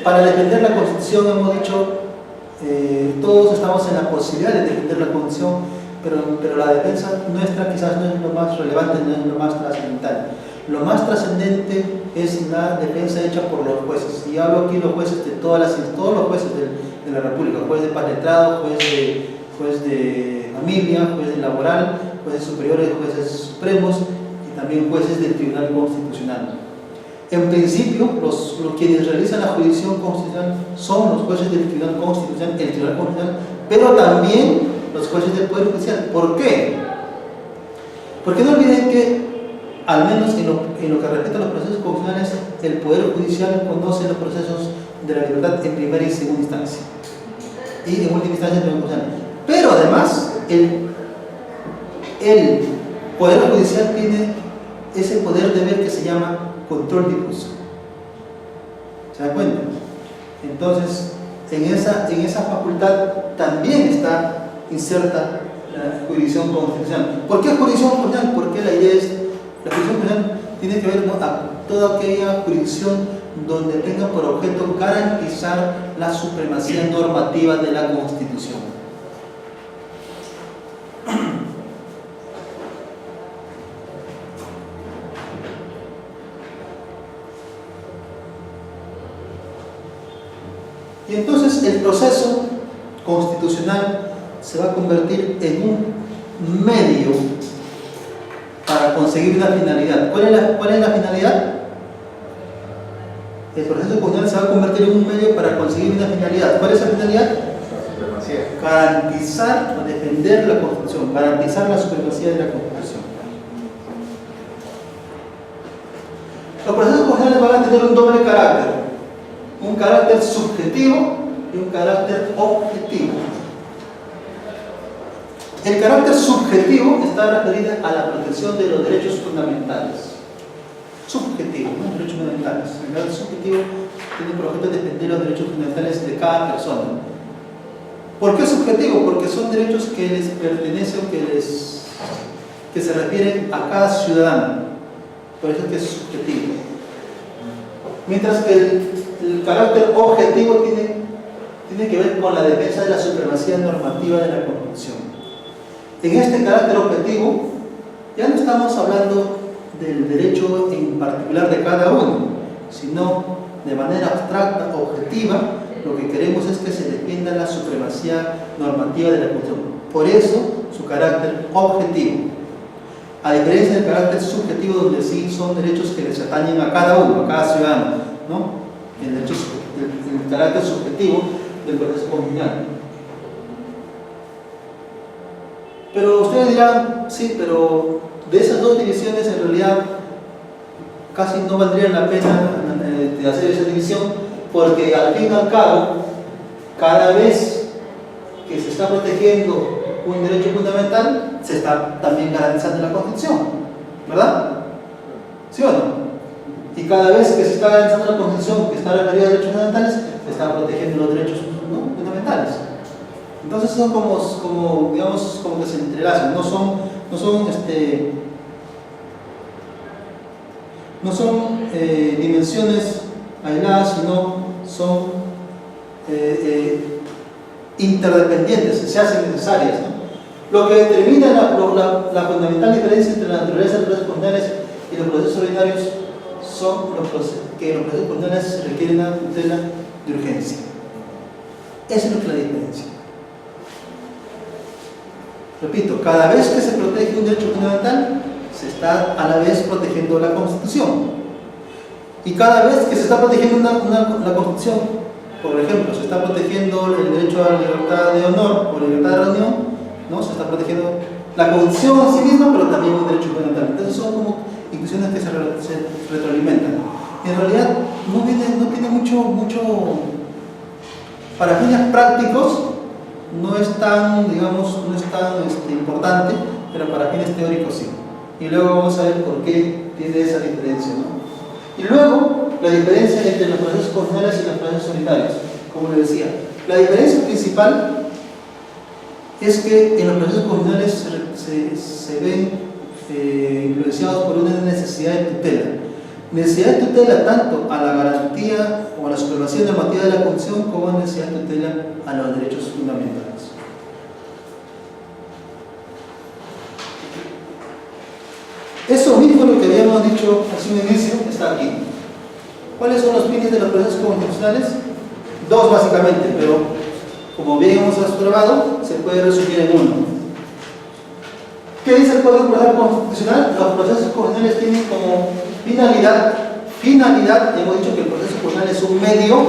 para defender la Constitución hemos dicho, todos estamos en la posibilidad de defender la Constitución, pero la defensa nuestra quizás no es lo más relevante, no es lo más trascendental. Lo más trascendente es la defensa hecha por los jueces. Y hablo aquí los jueces de todos los jueces de la República, juez de paz letrado, juez de familia, juez de laboral, jueces superiores, jueces supremos y también jueces del Tribunal Constitucional. En principio, quienes realizan la jurisdicción constitucional son los jueces del Tribunal Constitucional, el Tribunal Constitucional, pero también los jueces del Poder Judicial. ¿Por qué? Porque no olviden que, al menos en lo que respecta a los procesos constitucionales, el Poder Judicial conoce los procesos de la libertad en primera y segunda instancia, y en última instancia el Tribunal Constitucional. Pero además, el Poder Judicial tiene ese poder de ver que se llama control difuso. ¿Se da cuenta? Entonces, en esa facultad también está inserta la jurisdicción constitucional. ¿Por qué jurisdicción constitucional? Porque la idea es, la jurisdicción constitucional tiene que ver, ¿no?, a toda aquella jurisdicción donde tenga por objeto garantizar la supremacía normativa de la Constitución. Y entonces el proceso constitucional se va a convertir en un medio para conseguir una finalidad. ¿Cuál es la finalidad? El proceso constitucional se va a convertir en un medio para conseguir una finalidad. ¿Cuál es la finalidad? La supremacía. Garantizar o defender la Constitución, garantizar la supremacía de la Constitución. Los procesos constitucionales van a tener un doble carácter. Un carácter subjetivo y un carácter objetivo. El carácter subjetivo está referido a la protección de los derechos fundamentales. Subjetivo, ¿no? Derechos fundamentales. El carácter subjetivo tiene por objeto defender los derechos fundamentales de cada persona. ¿Por qué subjetivo? Porque son derechos que les pertenecen o que se refieren a cada ciudadano. Por eso es que es subjetivo. Mientras que el carácter objetivo tiene que ver con la defensa de la supremacía normativa de la Constitución. En este carácter objetivo, ya no estamos hablando del derecho en particular de cada uno, sino de manera abstracta, objetiva, lo que queremos es que se defienda la supremacía normativa de la Constitución. Por eso, su carácter objetivo. A diferencia del carácter subjetivo, donde sí son derechos que les atañen a cada uno, a cada ciudadano, ¿no? El carácter subjetivo del proceso constitucional. Pero ustedes dirán, sí, pero de esas dos divisiones en realidad casi no valdría la pena de hacer esa división, porque al fin y al cabo, cada vez que se está protegiendo un derecho fundamental, se está también garantizando la Constitución, ¿verdad? ¿Sí o no? Y cada vez que se está garantizando la Constitución, que está referida a derechos fundamentales, se están protegiendo los derechos, ¿no?, fundamentales. Entonces son como digamos, como que se entrelazan, no son dimensiones aisladas, sino son interdependientes, se hacen necesarias, ¿no? Lo que determina la fundamental diferencia entre la naturaleza de los procesos constitucionales y los procesos ordinarios son que los procesos constitucionales requieren una tutela de urgencia. Esa es la diferencia. Repito, cada vez que se protege un derecho fundamental, se está a la vez protegiendo la Constitución. Y cada vez que se está protegiendo la Constitución, por ejemplo, se está protegiendo el derecho a la libertad de honor o la libertad de reunión, ¿no? Se está protegiendo la Constitución en sí misma, pero también un derecho fundamental. Entonces son como instituciones que se retroalimentan. En realidad no tiene mucho para fines prácticos, no es tan, digamos, importante, pero para fines teóricos sí. Y luego vamos a ver por qué tiene esa diferencia, ¿no? Y luego, la diferencia entre los procesos constitucionales y los procesos ordinarios, como les decía. La diferencia principal es que en los procesos constitucionales se ven influenciados por una necesidad de tutela. Necesidad de tutela tanto a la garantía o a la supremacía normativa de la Constitución, como necesidad de tutela a los derechos fundamentales. Eso mismo lo que habíamos dicho hace un inicio está aquí. ¿Cuáles son los fines de los procesos constitucionales? Dos básicamente, pero como bien hemos observado, se puede resumir en uno. ¿Qué dice el Código Procesal Constitucional? Los procesos constitucionales tienen como finalidad finalidad, hemos dicho que el proceso constitucional es un medio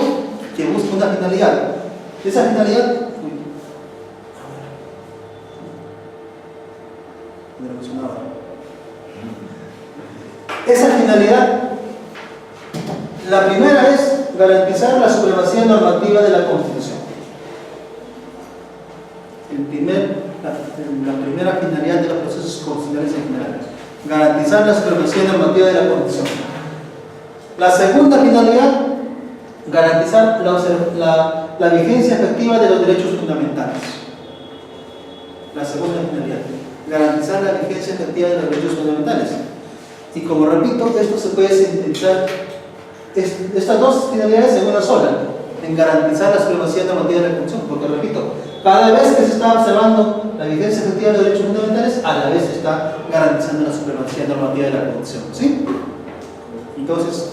que busca una finalidad. Esa finalidad, esa finalidad, la primera es garantizar la supremacía normativa de la Constitución. La primera finalidad de los procesos constitucionales en general, garantizar la supremacía normativa de la Constitución. La segunda finalidad, garantizar la vigencia efectiva de los derechos fundamentales. La segunda finalidad, garantizar la vigencia efectiva de los derechos fundamentales. Y como repito, esto se puede sintetizar, estas dos finalidades en una sola, en garantizar la supremacía normativa de la Constitución, porque repito, cada vez que se está observando la vigencia efectiva de los derechos fundamentales, a la vez se está garantizando la supremacía normativa de la Constitución, ¿sí? Entonces,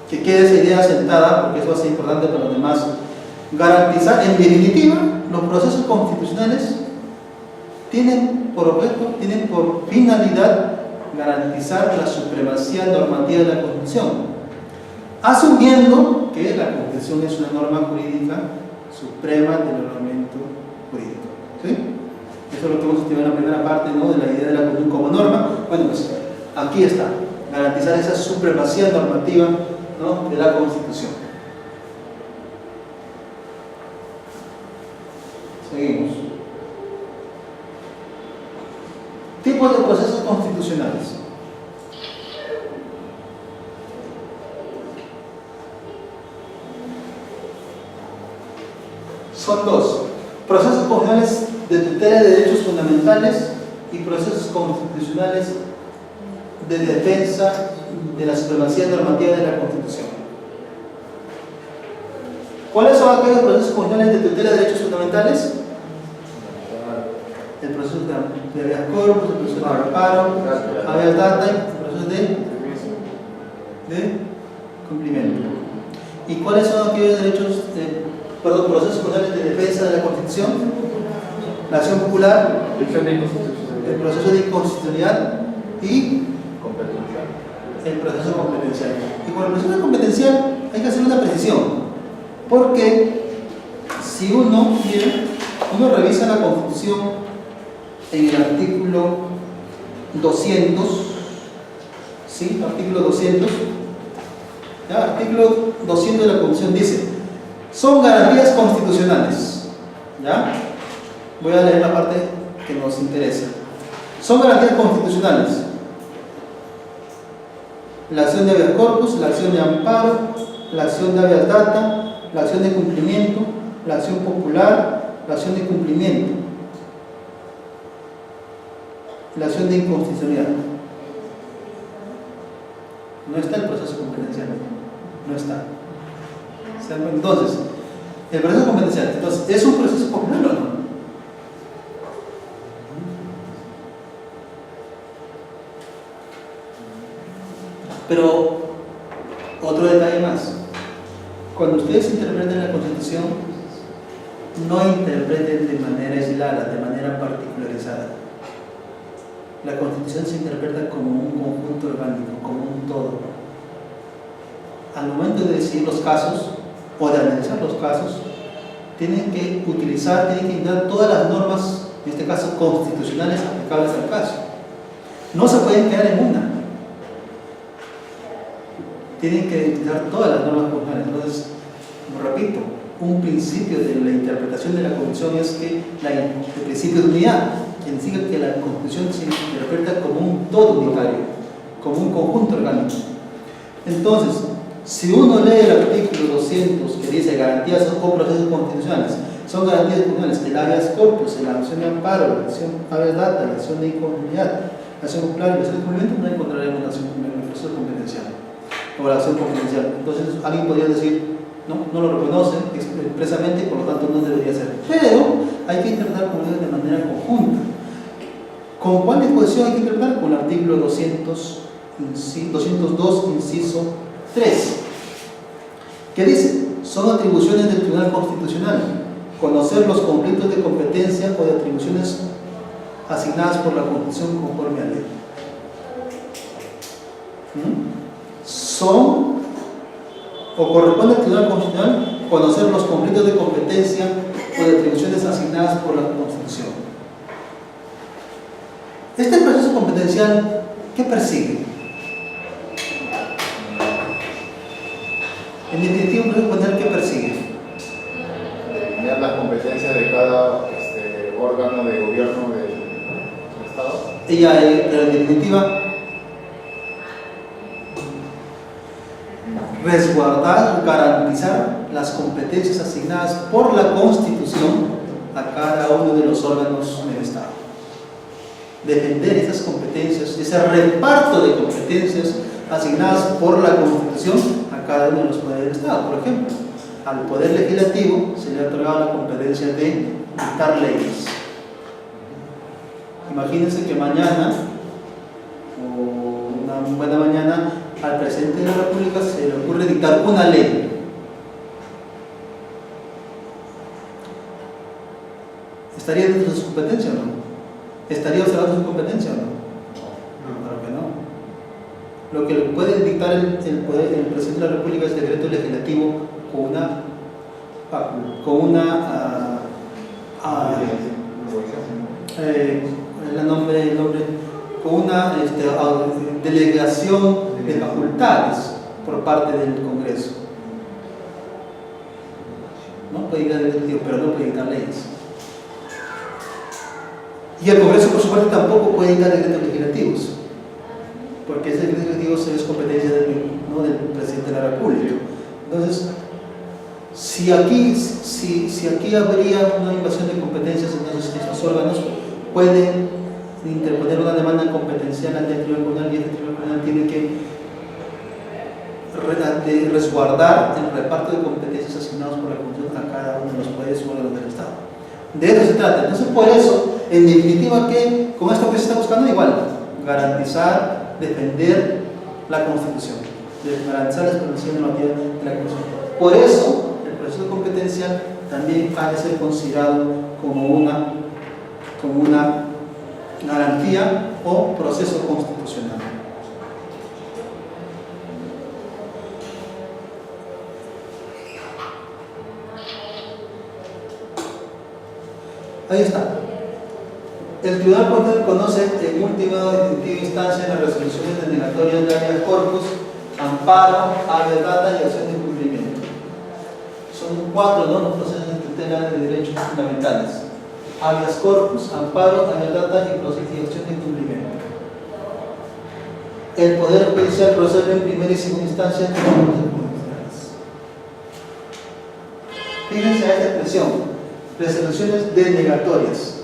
que quede esa idea sentada, porque eso va a ser importante para los demás. Garantizar, en definitiva, los procesos constitucionales tienen por objeto, tienen por finalidad garantizar la supremacía normativa de la Constitución, asumiendo que la Constitución es una norma jurídica suprema del ordenamiento jurídico, ¿sí? Eso es lo que hemos estudiado en la primera parte, ¿no?, de la idea de la Constitución como norma. Bueno, pues aquí está, garantizar esa supremacía normativa, ¿no?, de la Constitución. Seguimos. Tipos de procesos constitucionales. Son dos: procesos constitucionales de tutela de derechos fundamentales y procesos constitucionales de defensa de la supremacía normativa de la Constitución. ¿Cuáles son aquellos procesos constitucionales de tutela de derechos fundamentales? El proceso de habeas corpus, el proceso de amparo, habeas data, el proceso de cumplimiento. ¿Y cuáles son aquellos procesos constitucionales de defensa de la Constitución? La acción popular, el proceso de inconstitucionalidad y el proceso competencial. Y con el proceso competencial hay que hacer una precisión, porque si uno revisa la Constitución en el artículo 200, ¿sí? Artículo 200, ¿ya? Artículo 200 de la Constitución dice: son garantías constitucionales, ¿ya? Voy a leer la parte que nos interesa. Son garantías constitucionales la acción de habeas corpus, la acción de amparo, la acción de habeas data, la acción de cumplimiento, la acción popular, la acción de cumplimiento, la acción de inconstitucionalidad. No está el proceso competencial, no está. Entonces, el proceso competencial, ¿es un proceso popular o no? Pero, otro detalle más: cuando ustedes interpreten la Constitución, no interpreten de manera aislada, de manera particularizada. La Constitución se interpreta como un conjunto orgánico, como un todo. Al momento de decidir los casos o de analizar los casos, tienen que dar todas las normas, en este caso constitucionales, aplicables al caso. No se pueden quedar en una. Tienen que utilizar todas las normas constitucionales. Entonces, como repito, un principio de la interpretación de la Constitución es que el principio de unidad, que significa que la Constitución se interpreta como un todo unitario, como un conjunto orgánico. Entonces, si uno lee el artículo 200 que dice garantías o procesos constitucionales, son garantías constitucionales: el habeas corpus, la acción de amparo, la acción habeas data, la acción de inconstitucionalidad, la acción popular y la acción de cumplimiento, no encontraremos el proceso competencial o la acción competencial. Entonces, alguien podría decir: no lo reconoce expresamente, por lo tanto no debería ser. Pero hay que interpretar como de manera conjunta. ¿Con cuál disposición hay que interpretar? Con el artículo 202, inciso 3, que dice: son atribuciones del Tribunal Constitucional conocer los conflictos de competencia o de atribuciones asignadas por la Constitución conforme a ley. son o corresponde al Tribunal Constitucional conocer los conflictos de competencia o de atribuciones asignadas por la Constitución. Este proceso competencial, ¿qué persigue? En definitiva, un proceso competencial, ¿qué persigue? Determinar las competencias de cada órgano de gobierno del Estado. Pero en definitiva, resguardar, garantizar las competencias asignadas por la Constitución a cada uno de los órganos del Estado. Defender esas competencias, ese reparto de competencias asignadas por la Constitución a cada uno de los poderes del Estado. Por ejemplo, al Poder Legislativo se le ha otorgado la competencia de dictar leyes. Imagínense que mañana, o una buena mañana, al presidente de la República se le ocurre dictar una ley. ¿Estaría dentro de su competencia o no? ¿Estaría observando su competencia o no? No, claro que no. Lo que puede dictar el presidente de la República es el decreto legislativo con una delegación de facultades por parte del Congreso. No puede dictar legislativo, pero no puede dictar leyes. Y el Congreso, por su parte, tampoco puede dictar decretos legislativos, porque ese decreto legislativo es competencia del presidente de la República. Entonces, si aquí habría una invasión de competencias, entonces estos órganos pueden interponer una demanda competencial ante el Tribunal Constitucional, y el Tribunal Constitucional tiene que resguardar el reparto de competencias asignados por la Constitución a cada uno de los poderes y órganos del Estado. De eso se trata. Entonces, por eso, en definitiva, que con esto que se está buscando, igual, garantizar, defender la Constitución, garantizar la expresión normativa de la Constitución. Por eso, el proceso competencial también ha de ser considerado como una garantía o proceso constitucional. Ahí está. El Tribunal Constitucional conoce en última instancia las resoluciones denegatorias de habeas corpus, amparo, habeas data y acción de cumplimiento. Son 4, ¿no?, los procesos de tutela de derechos fundamentales: habeas corpus, amparo, habeas data y acción de cumplimiento. El Poder Judicial resuelve en primera y segunda instancia los procesos judiciales. Fíjense a esta expresión: resoluciones denegatorias.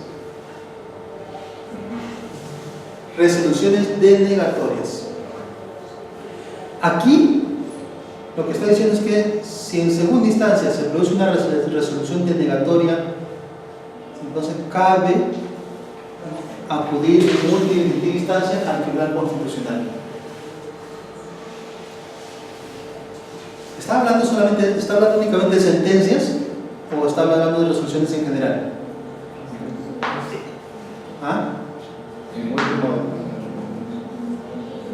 Resoluciones denegatorias. Aquí lo que está diciendo es que si en segunda instancia se produce una resolución denegatoria, entonces cabe acudir en última instancia al Tribunal Constitucional. ¿Está hablando únicamente de sentencias o está hablando de resoluciones en general? ¿Ah?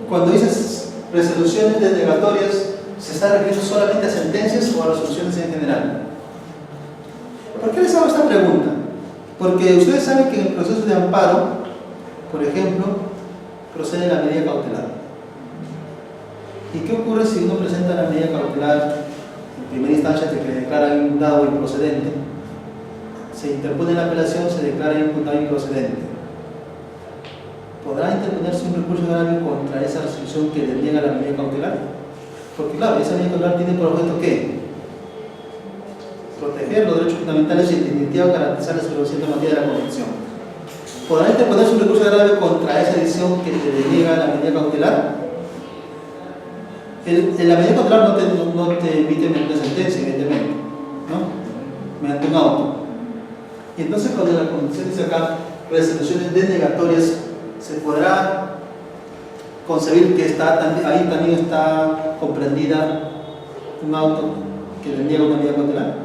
Cuando dices resoluciones denegatorias, ¿se está refiriendo solamente a sentencias o a resoluciones en general? ¿Por qué les hago esta pregunta? Porque ustedes saben que en el proceso de amparo, por ejemplo, procede la medida cautelar. ¿Y qué ocurre si uno presenta la medida cautelar en primera instancia de que declara imputado improcedente? Se interpone la apelación, se declara imputado improcedente. ¿Podrá interponerse un recurso de agravio contra esa resolución que le niega la medida cautelar? Porque claro, esa medida cautelar tiene por objeto ¿qué? Proteger los derechos fundamentales y en definitiva garantizar la supervisión de materia de la Constitución. ¿Podrá interponerse un recurso de agravio contra esa decisión que te niega la medida cautelar? La medida cautelar no te emite una sentencia, evidentemente, ¿no? Mediante un auto. Y entonces cuando la Constitución dice acá resoluciones denegatorias, se podrá concebir que ahí también está comprendida un auto que le niega una medida cautelar.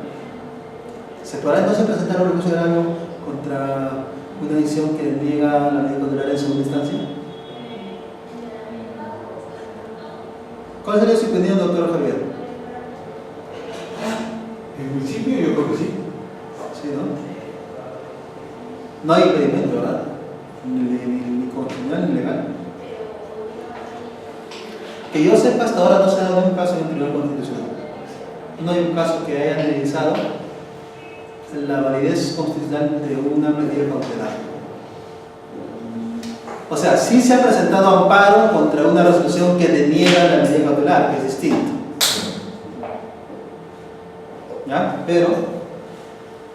¿Se podrá entonces presentar un recurso de agravio contra una decisión que le niega la medida cautelar en segunda instancia? ¿Cuál sería su opinión, doctor Javier? En principio yo creo que sí. Sí, ¿no? No hay impedimento, ¿verdad? Ni constitucional ni legal. Que yo sepa, hasta ahora no se ha dado un caso en el Tribunal Constitucional. No hay un caso que haya analizado la validez constitucional de una medida cautelar. O sea, sí se ha presentado amparo contra una resolución que deniega la medida cautelar, que es distinto. ¿Ya? Pero,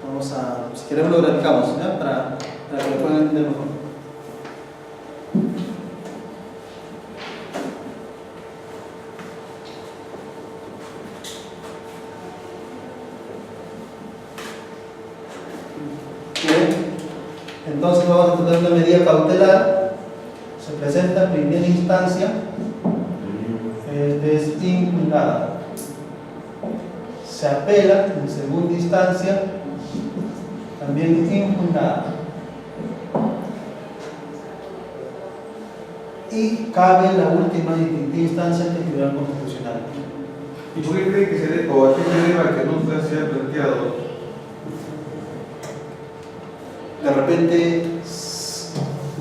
vamos a, si queremos lo graficamos, ¿ya? Para que lo puedan entender mejor. Bien. Entonces vamos a tener una medida cautelar. Se presenta en primera instancia, es impugnada. Se apela en segunda instancia, también impugnada. Y cabe la última instancia ante el Tribunal Constitucional. ¿Y por qué cree que se debe, o a qué se debe que no se haya planteado? De repente,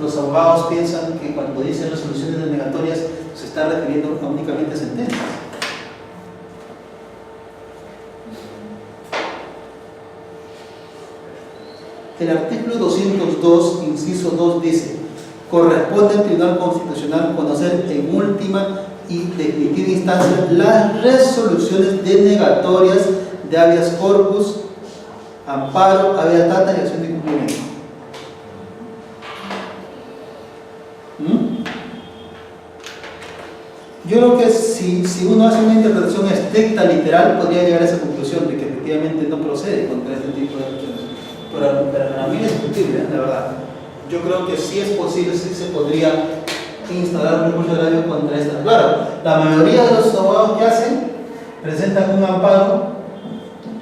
los abogados piensan que cuando dicen resoluciones denegatorias se está refiriendo únicamente a sentencias. El artículo 202, inciso 2 dice: corresponde al Tribunal Constitucional conocer en última y definitiva instancia las resoluciones denegatorias de habeas corpus, amparo, habeas data y acción de cumplimiento. Yo creo que si uno hace una interpretación estricta, literal, podría llegar a esa conclusión de que efectivamente no procede contra este tipo de acciones. Pero para mí es discutible, la verdad. Yo creo que sí es posible, sí se podría instalar un recurso agravio contra esta. Claro, la mayoría de los abogados que hacen presentan un amparo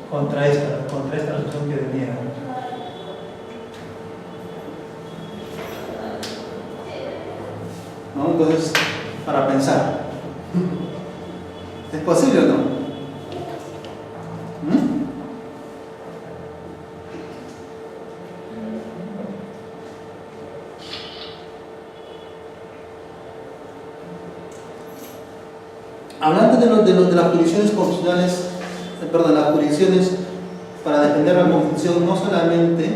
contra esta resolución que deniega. ¿No? Entonces, para pensar, ¿es posible o no? Hablando de las jurisdicciones constitucionales, las jurisdicciones para defender la Constitución, no solamente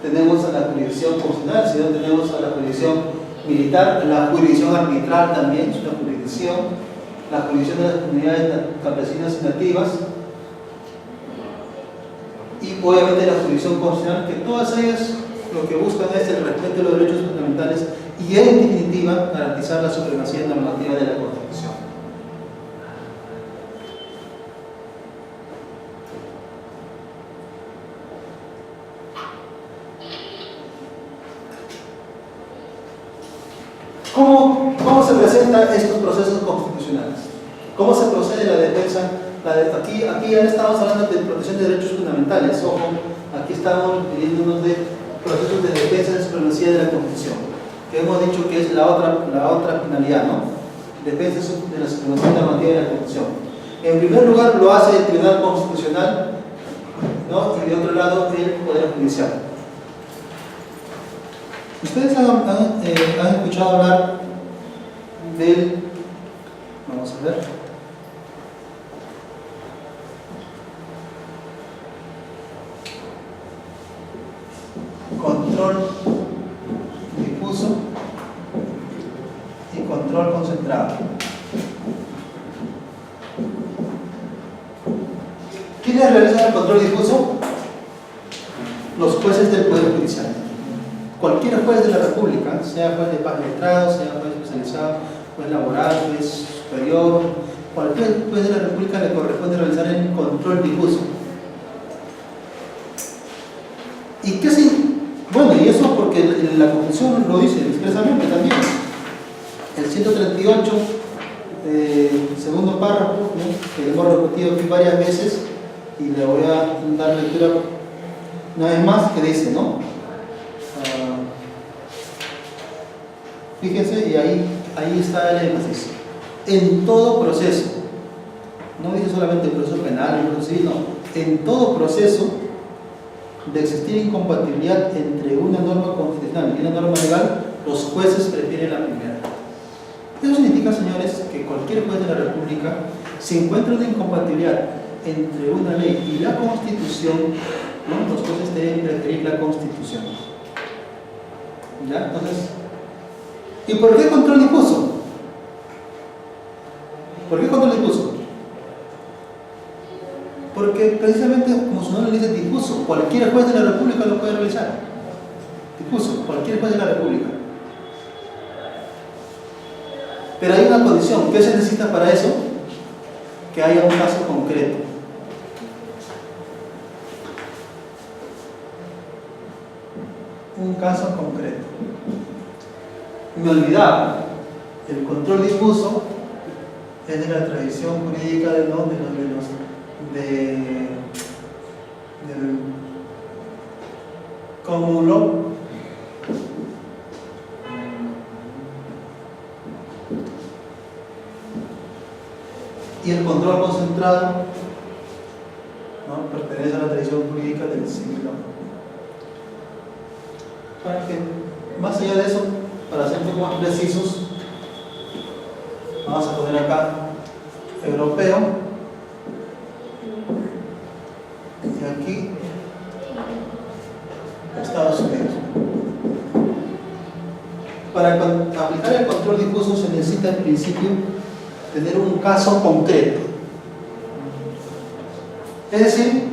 tenemos a la jurisdicción constitucional, sino tenemos a la jurisdicción militar, la jurisdicción arbitral también es una jurisdicción, la jurisdicción de las comunidades campesinas y nativas, y obviamente la jurisdicción constitucional, que todas ellas lo que buscan es el respeto de los derechos fundamentales y en definitiva garantizar la supremacía normativa de la Constitución. ¿Cómo se presentan estos procesos constitucionales? ¿Cómo se procede la defensa? Aquí ya estamos hablando de protección de derechos fundamentales. Ojo, aquí estamos refiriéndonos de procesos de defensa de supremacía de la Constitución, que hemos dicho que es la otra finalidad, ¿no? Defensa de la supremacía normativa de la Constitución. En primer lugar lo hace el Tribunal Constitucional, ¿no? Y de otro lado el Poder Judicial. Ustedes han escuchado hablar del, vamos a ver, control difuso y control concentrado. ¿Quiénes realizan el control difuso? Los jueces del Poder Judicial. Cualquier juez de la República, sea juez de paz letrado, sea juez especializado, juez laboral, juez superior, cualquier juez de la República le corresponde realizar el control difuso. ¿Y qué sí? Bueno, y eso porque la Constitución lo dice expresamente también. El 138, segundo párrafo, ¿no? Que hemos repetido aquí varias veces y le voy a dar lectura una vez más, que dice, ¿no? Fíjense, y ahí está el énfasis. en todo proceso, no dice solamente el proceso penal, el proceso civil, no, en todo proceso de existir incompatibilidad entre una norma constitucional y una norma legal, los jueces prefieren la primera. Eso significa, señores, que cualquier juez de la República, si encuentra una incompatibilidad entre una ley y la Constitución, ¿no?, los jueces deben preferir la Constitución. ¿Ya? Entonces, ¿y por qué control difuso? ¿Por qué control difuso? Porque precisamente, como su nombre dice, difuso, cualquier juez de la República lo puede realizar. Difuso, cualquier juez de la República. Pero hay una condición. ¿Qué se necesita para eso? Que haya un caso concreto. Un caso concreto. Me olvidaba, el control difuso es de la tradición jurídica del common law. Y el control concentrado, ¿no?, pertenece a la tradición jurídica del civil law. Para que, más allá de eso, para ser un poco más precisos, vamos a poner acá europeo y aquí Estados Unidos. Para aplicar el control difuso se necesita en principio tener un caso concreto. Es decir,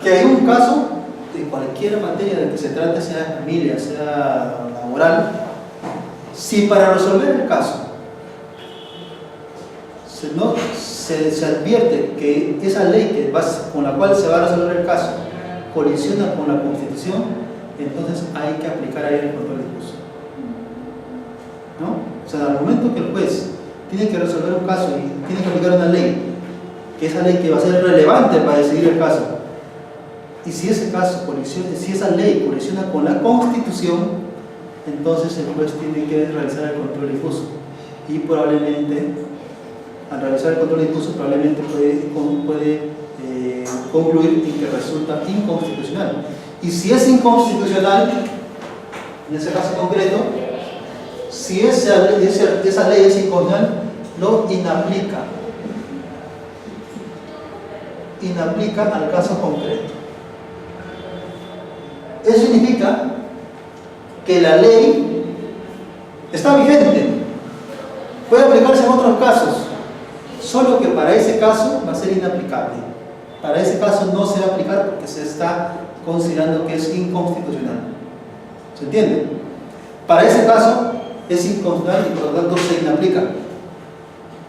que hay un caso de cualquier materia de que se trate, sea familia, sea laboral, si para resolver el caso se advierte que esa ley con la cual se va a resolver el caso colisiona con la Constitución, entonces hay que aplicar ahí el control difuso, ¿no? O sea, al momento que el juez tiene que resolver un caso y tiene que aplicar una ley, que esa ley que va a ser relevante para decidir el caso, y si ese caso si esa ley colisiona con la Constitución, entonces el juez tiene que realizar el control difuso, y probablemente al realizar el control difuso probablemente puede concluir en que resulta inconstitucional. Y si es inconstitucional, en ese caso concreto, si esa ley es inconstitucional, lo inaplica al caso concreto. Eso significa que la ley está vigente, puede aplicarse en otros casos, solo que para ese caso va a ser inaplicable. Para ese caso no se va a aplicar porque se está considerando que es inconstitucional. ¿Se entiende? Para ese caso es inconstitucional y por lo tanto se inaplica.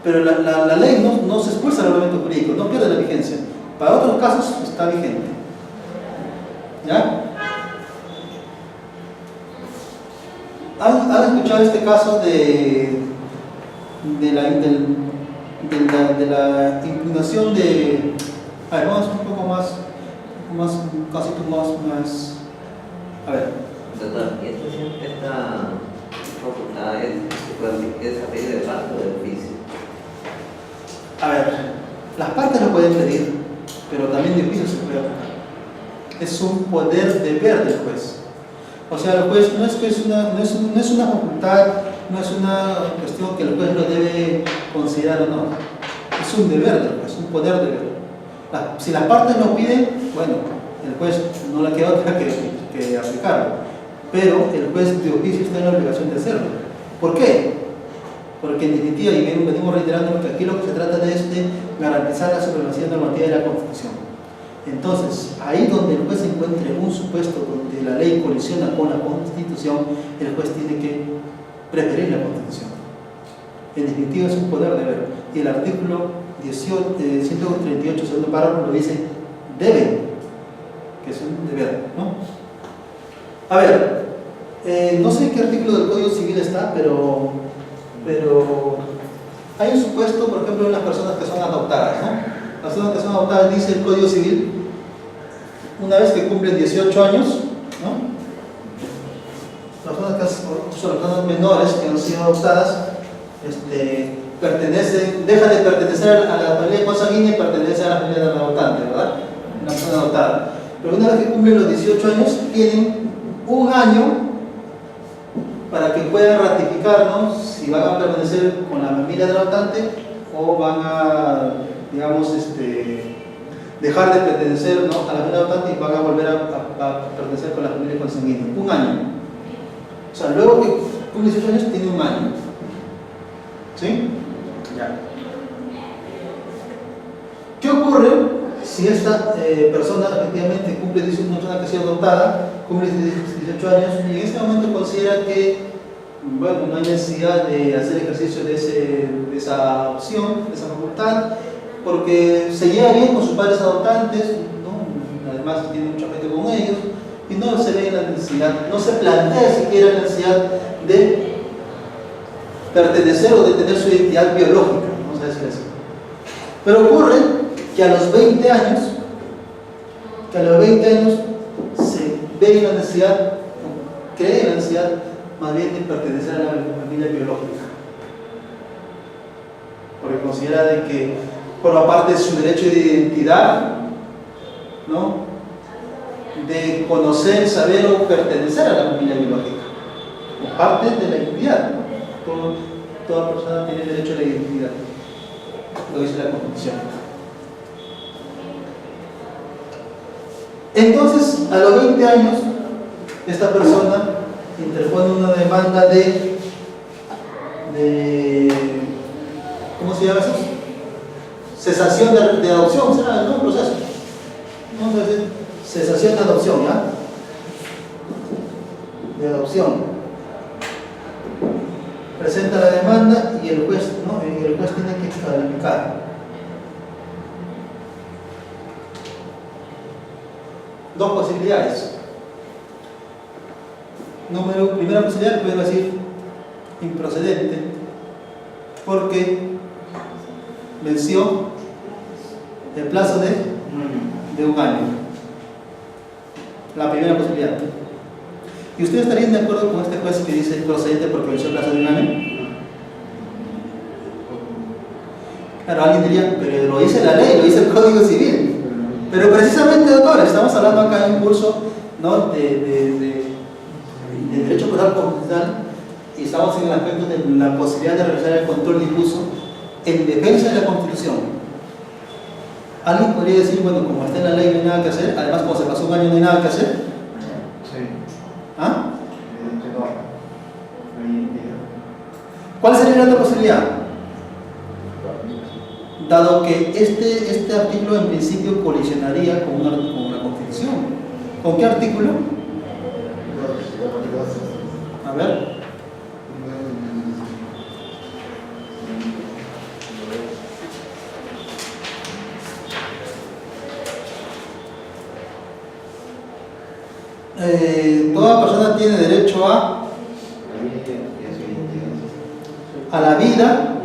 Pero la ley no se expulsa del ordenamiento jurídico, no pierde la vigencia. Para otros casos está vigente. ¿Ya? ¿Han escuchado este caso de la impugnación de... A ver, vamos un poco más, un casito más... A ver. Doctor, ¿y esta facultad es a pedir de parte o de oficio? A ver, las partes lo pueden pedir, pero también de oficio se puede aplicar. Es un poder deber del juez. O sea, el juez no es una facultad, no es una cuestión que el juez lo debe considerar o no. Es un deber del juez, un poder deber. Si las partes lo piden, bueno, el juez no le queda otra que aplicarlo. Pero el juez de oficio está en la obligación de hacerlo. ¿Por qué? Porque en definitiva, y venimos reiterando que aquí lo que se trata es de garantizar la supremacía normativa de la Constitución. Entonces, ahí donde el juez encuentre un supuesto donde la ley colisiona con la Constitución, el juez tiene que preferir la Constitución. En definitiva, es un poder deber. Y el artículo 138, segundo párrafo, lo dice deben, que es un deber, ¿no? A ver, no sé en qué artículo del Código Civil está, pero hay un supuesto, por ejemplo, en las personas que son adoptadas, ¿no? Las personas que son adoptadas, dice el Código Civil, una vez que cumplen 18 años, ¿no? Las personas menores que han sido adoptadas, deja de pertenecer a la familia consanguínea y pertenece a la familia del adoptante, ¿verdad? Una persona adoptada. Pero una vez que cumplen los 18 años, tienen un año para que puedan ratificar, ¿no?, si van a permanecer con la familia del adoptante o van a, digamos, dejar de pertenecer, ¿no?, a la familia adoptante y van a volver a pertenecer con la familia consanguínea. Un año. O sea, luego que cumple 18 años, tiene un año. ¿Sí? Ya. ¿Qué ocurre si esta persona efectivamente cumple 18, una persona que ha sido adoptada, cumple 18 años y en ese momento considera que, bueno, no hay necesidad de hacer ejercicio de esa opción, de esa facultad, porque se lleva bien con sus padres adoptantes, ¿no?, además tiene mucho afecto con ellos y no se ve la necesidad, no se plantea siquiera la necesidad de pertenecer o de tener su identidad biológica, vamos a decir así. Pero ocurre que a los 20 años se ve la necesidad, cree la necesidad más bien de pertenecer a la familia biológica, porque considera de que forma parte de su derecho de identidad, ¿no?, de conocer, saber o pertenecer a la familia biológica, como parte de la identidad, ¿no? Toda persona tiene derecho a la identidad, lo dice la Constitución. Entonces, a los 20 años, esta persona interpone una demanda de ¿cómo se llama eso? Cesación de adopción, ¿será el nuevo proceso? Vamos a decir, cesación de adopción, ¿ya? De adopción. Presenta la demanda y el juez, ¿no?, el juez tiene que calificar. Dos posibilidades. Primera posibilidad, puedo decir improcedente, porque venció el plazo de un año. La primera posibilidad. ¿Y ustedes estarían de acuerdo con este juez que dice improcedente porque venció el plazo de un año? Claro, alguien diría, pero lo dice la ley, lo dice el Código Civil. Pero precisamente, doctor, estamos hablando acá de un curso, ¿no?, de Derecho Procesal Constitucional y estamos en el aspecto de la posibilidad de realizar el control difuso en defensa de la Constitución. Alguien podría decir, bueno, como está en la ley no hay nada que hacer, además como se pasó un año no hay nada que hacer. Sí. ¿Ah? ¿Cuál sería la otra posibilidad? Dado que este artículo en principio colisionaría con la Constitución. ¿Con qué artículo? A ver. Toda persona tiene derecho a la vida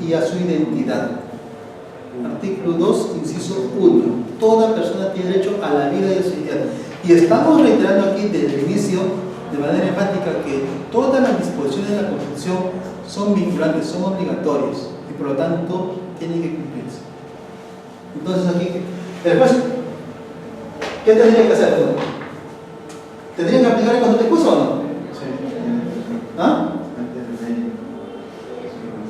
y a su identidad. Artículo 2, inciso 1. Toda persona tiene derecho a la vida y a su identidad. Y estamos reiterando aquí desde el inicio, de manera enfática, que todas las disposiciones de la Constitución son vinculantes, son obligatorias y por lo tanto tienen que cumplirse. Entonces aquí, después, ¿qué tendría que hacer? ¿Tendrían que aplicar el control difuso o no? ¿Ah?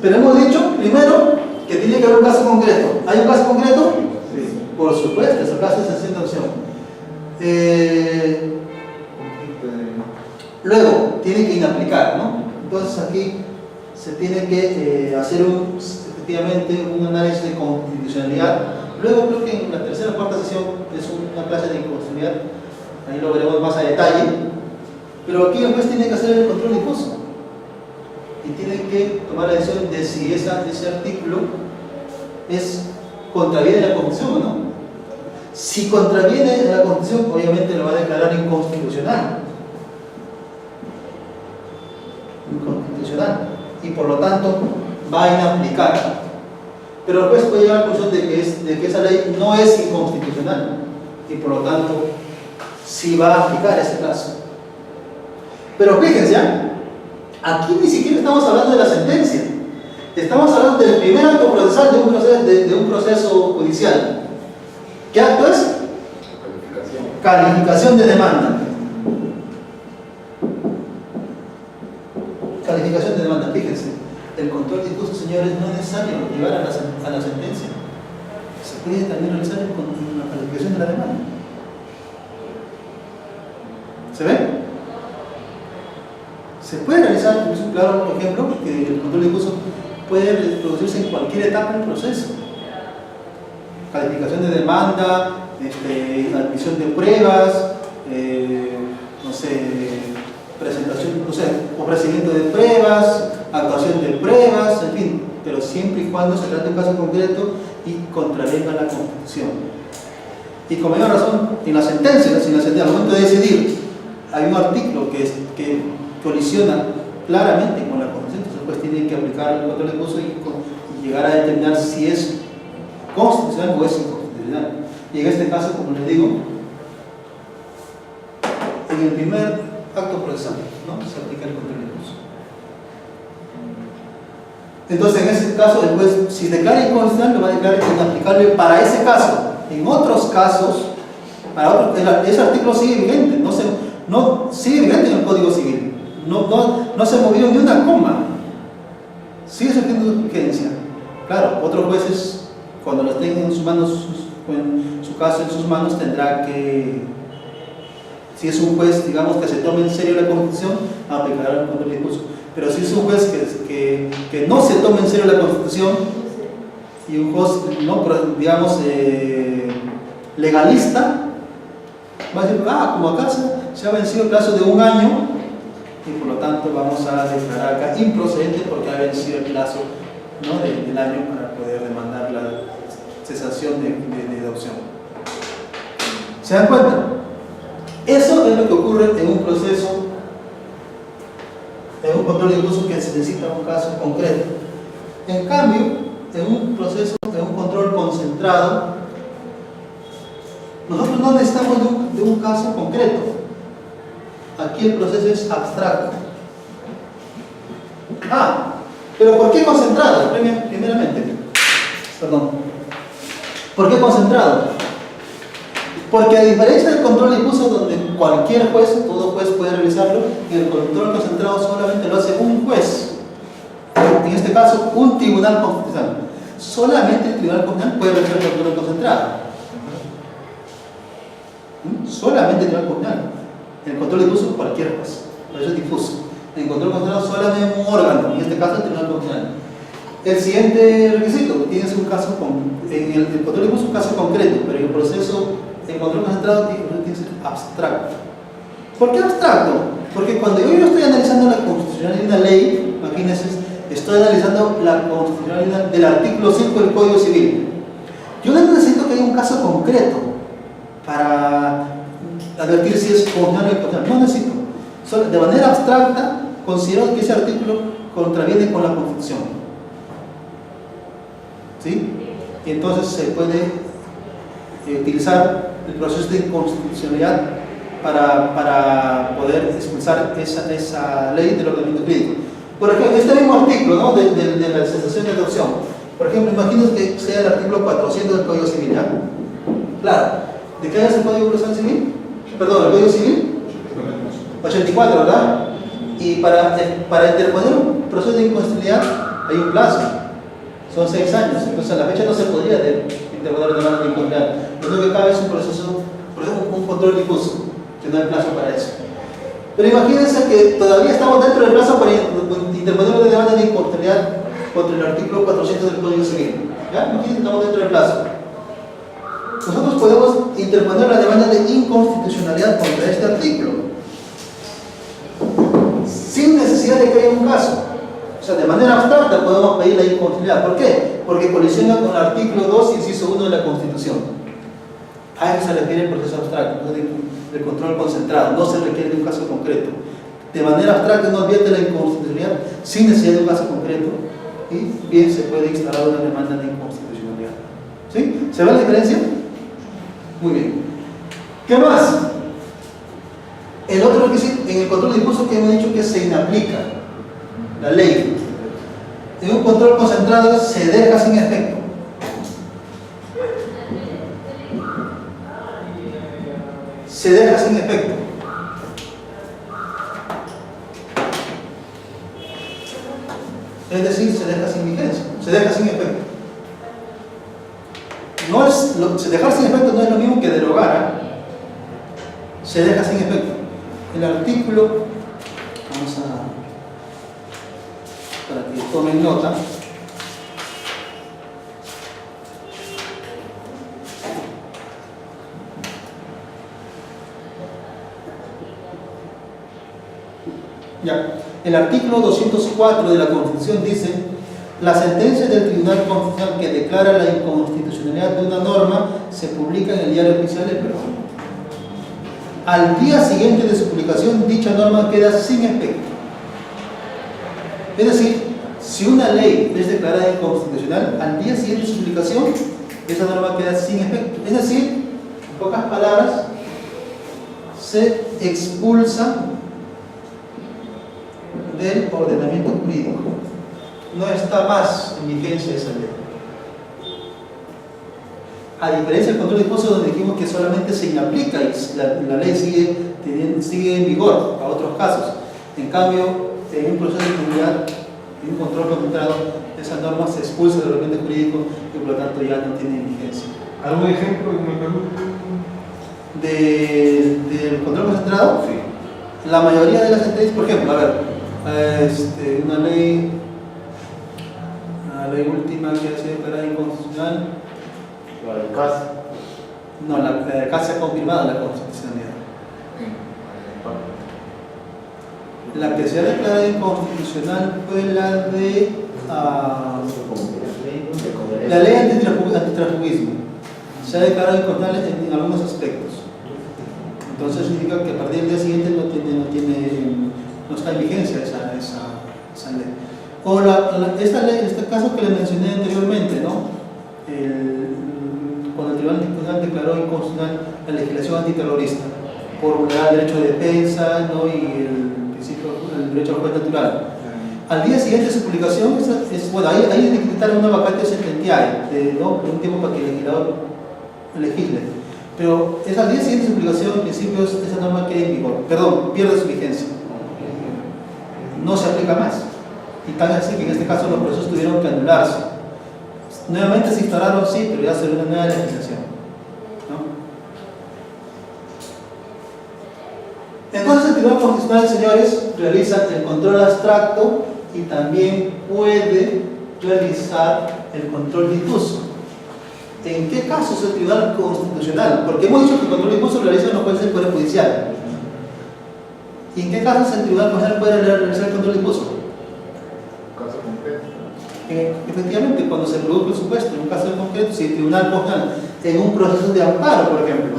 Pero hemos dicho, primero, que tiene que haber un caso concreto. ¿Hay un caso concreto? Sí. Por supuesto, es el caso de exención de adopción. Luego, tiene que inaplicar, ¿no? Entonces aquí se tiene que hacer efectivamente un análisis de constitucionalidad. Luego creo que en la tercera o cuarta sesión es una clase de inconstitucionalidad, ahí lo veremos más a detalle. Pero aquí el juez tiene que hacer el control difuso y tiene que tomar la decisión de si ese artículo contraviene la Constitución o no. Si contraviene la Constitución, obviamente lo va a declarar inconstitucional. Y por lo tanto va a inaplicar. Pero el juez puede llegar a la conclusión de que esa ley no es inconstitucional y por lo tanto sí va a aplicar ese caso. Pero fíjense, aquí ni siquiera estamos hablando de la sentencia. Estamos hablando del primer acto procesal de un proceso judicial. ¿Qué acto es? Calificación de demanda. Calificación de demanda, fíjense. El control difuso, señores, no es necesario llegar a la sentencia. Se puede también realizar con la calificación de la demanda. ¿Se ve? Se puede realizar, es un claro ejemplo, que el control difuso puede producirse en cualquier etapa del proceso. Calificación de demanda, admisión de pruebas, no sé, presentación, o sea, ofrecimiento de pruebas, actuación de pruebas, en fin, pero siempre y cuando se trate de un caso concreto y contravenga la Constitución. Y como mayor razón, en la sentencia, al momento de decidir, hay un artículo que colisiona claramente con la Constitución, entonces pues tiene que aplicar el control difuso y llegar a determinar si es constitucional o es inconstitucional. Y en este caso, como les digo, en el primer acto procesal, ¿no?, se aplica el control difuso. Entonces, en ese caso, el juez, si declara inconstitucional, lo va a declarar inaplicable para ese caso. En otros casos, ese artículo sigue vigente, sigue vigente en el Código Civil. No se movió ni una coma. Sigue surgiendo su vigencia. Claro, otros jueces, cuando lo tengan en sus manos, en su caso en sus manos, tendrá que, si es un juez, digamos, que se tome en serio la Constitución, aplicará el control difuso. Pero si es un juez que no se tome en serio la Constitución y un juez, no, digamos, legalista, va a decir, como acá se ha vencido el plazo de 1 año y por lo tanto vamos a declarar acá improcedente porque ha vencido el plazo, ¿no?, del año para poder demandar la cesación de adopción. ¿Se dan cuenta? Eso es lo que ocurre en un proceso, en un control difuso que se necesita un caso concreto. En cambio, en un proceso, en un control concentrado, nosotros no necesitamos de un caso concreto. Aquí el proceso es abstracto. Pero ¿por qué concentrado? Primeramente, perdón. ¿Por qué concentrado? Porque a diferencia del control difuso, donde cualquier juez, todo juez puede realizarlo, el control concentrado solamente lo hace un juez. En este caso, un tribunal constitucional. Solamente el tribunal constitucional puede realizar el control concentrado. Solamente el tribunal constitucional. En el control difuso, cualquier juez. Por eso es difuso. En el control concentrado, solamente un órgano. En este caso, el tribunal constitucional. El siguiente requisito, tienes un caso en el control difuso, un caso concreto, pero en el proceso, en control concentrado, tiene que ser abstracto. ¿Por qué abstracto? Porque cuando yo estoy analizando la constitucionalidad de una ley, imagínense, estoy analizando la constitucionalidad del artículo 5 del Código Civil. Yo no necesito que haya un caso concreto para advertir si es constitucional o inconstitucional. No necesito. De manera abstracta, considero que ese artículo contraviene con la Constitución. ¿Sí? Y entonces se puede utilizar el proceso de inconstitucionalidad para poder expulsar esa ley del ordenamiento jurídico. Por ejemplo, este mismo artículo, ¿no?, de la cesación de adopción. Por ejemplo, imagínense que sea el artículo 400 del Código Civil, ¿ya? Claro. ¿De qué año es el Código Procesal Civil? Perdón, ¿el Código Civil? 84, ¿verdad? Y para interponer un proceso de inconstitucionalidad hay un plazo. Son 6 años. Entonces a la fecha no se podría interponer una demanda de inconstitucionalidad. Lo único que cabe es un proceso, un control difuso, que no hay plazo para eso. Pero imagínense que todavía estamos dentro del plazo para interponer una demanda de inconstitucionalidad contra el artículo 400 del Código Civil. ¿Ya? Imagínense que estamos dentro del plazo. Nosotros podemos interponer la demanda de inconstitucionalidad contra este artículo sin necesidad de que haya un caso. O sea, de manera abstracta podemos pedir la inconstitucionalidad. ¿Por qué? Porque colisiona con el artículo 2, inciso 1 de la Constitución. A eso se refiere el proceso abstracto, ¿no?, del control concentrado. No se requiere de un caso concreto. De manera abstracta no advierte la inconstitucionalidad sin necesidad de un caso concreto y bien se puede instalar una demanda de inconstitucionalidad. ¿Sí? ¿Se ve la diferencia? Muy bien. ¿Qué más? El otro requisito, en el control difuso que hemos dicho que se inaplica la ley. En un control concentrado se deja sin efecto. Se deja sin efecto. Es decir, se deja sin vigencia, se deja sin efecto. No es, dejar sin efecto no es lo mismo que derogar, ¿eh? Se deja sin efecto. El artículo, vamos a, para que tomen nota, ya, el artículo 204 de la Constitución dice: la sentencia del Tribunal Constitucional que declara la inconstitucionalidad de una norma se publica en el Diario Oficial del Perú. Al día siguiente de su publicación, dicha norma queda sin efecto. Es decir, si una ley es declarada inconstitucional, al día siguiente de su publicación, esa norma queda sin efecto. Es decir, en pocas palabras, se expulsa del ordenamiento jurídico. No está más en vigencia esa ley. A diferencia del control difuso, donde dijimos que solamente se inaplica y la ley sigue en vigor a otros casos. En cambio, en un proceso de comunidad, en un control concentrado, esa norma se expulsa del ordenamiento jurídico y por lo tanto ya no tiene vigencia. ¿Algún ejemplo en el Perú? ¿Del control concentrado? Sí. La mayoría de las sentencias, por ejemplo, a ver, una ley última que ha sido declarada inconstitucional. La del CAS. No, la CAS se ha confirmado la constitucionalidad. La que se ha declarado inconstitucional fue la de la ley antitransfugismo. Se ha declarado inconstitucional en algunos aspectos. Entonces significa que a partir del día siguiente no está en vigencia esa ley. O esta ley, en este caso que le mencioné anteriormente, ¿no? Cuando el Tribunal Constitucional declaró inconstitucional la legislación antiterrorista por vulnerar el derecho de defensa, ¿no? Y el derecho al juez natural. Al día siguiente de su publicación, bueno, ahí decretaron una vacante sentencial, ¿no? Por un tiempo para que el legislador legisle. Pero es al día siguiente de su publicación, en principio, esa norma queda en vigor, perdón, pierde su vigencia. No se aplica más. Y tan así que en este caso los procesos tuvieron que anularse. Nuevamente se instalaron, sí, pero ya se ve una nueva legislación, ¿no? Entonces el Tribunal Constitucional, señores, realiza el control abstracto y también puede realizar el control difuso. ¿En qué casos el Tribunal Constitucional? Porque hemos dicho que el control difuso lo realiza los jueces del Poder Judicial. ¿Y en qué casos el Tribunal Constitucional puede realizar el control difuso? Caso concreto. Efectivamente, cuando se produce el supuesto, en un caso concreto, si el Tribunal Constitucional, en un proceso de amparo, por ejemplo,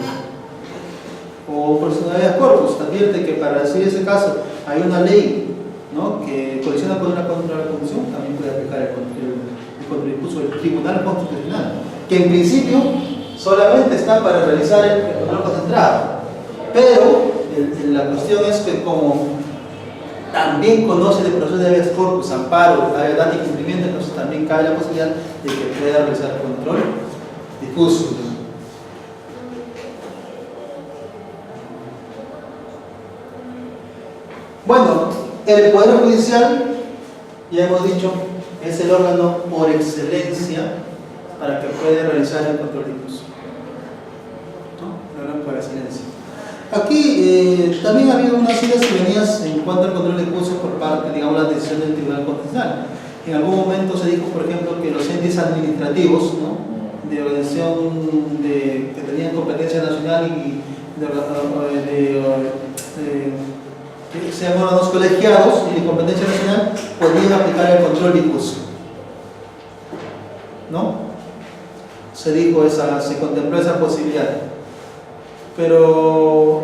o proceso de habeas corpus, advierte que para decir ese caso hay una ley, ¿no?, que colisiona con una contra la Constitución, también puede aplicar el control difuso del Tribunal Constitucional, que en principio solamente está para realizar el control concentrado, pero la cuestión es que como también conoce el proceso de habeas corpus, amparo, edad y cumplimiento, entonces también cabe la posibilidad de que pueda realizar el control difuso. Bueno, el Poder Judicial, ya hemos dicho, es el órgano por excelencia para que pueda realizar el control difuso, ¿no? El órgano por excelencia. Aquí también ha habido unas ideas que venían en cuanto al control difuso por parte, digamos, la decisión del Tribunal Constitucional. En algún momento se dijo, por ejemplo, que los entes administrativos, ¿no?, de organización que tenían competencia nacional y que sean órganos colegiados y de competencia nacional, podían aplicar el control difuso, ¿no? Se dijo se contempló esa posibilidad. Pero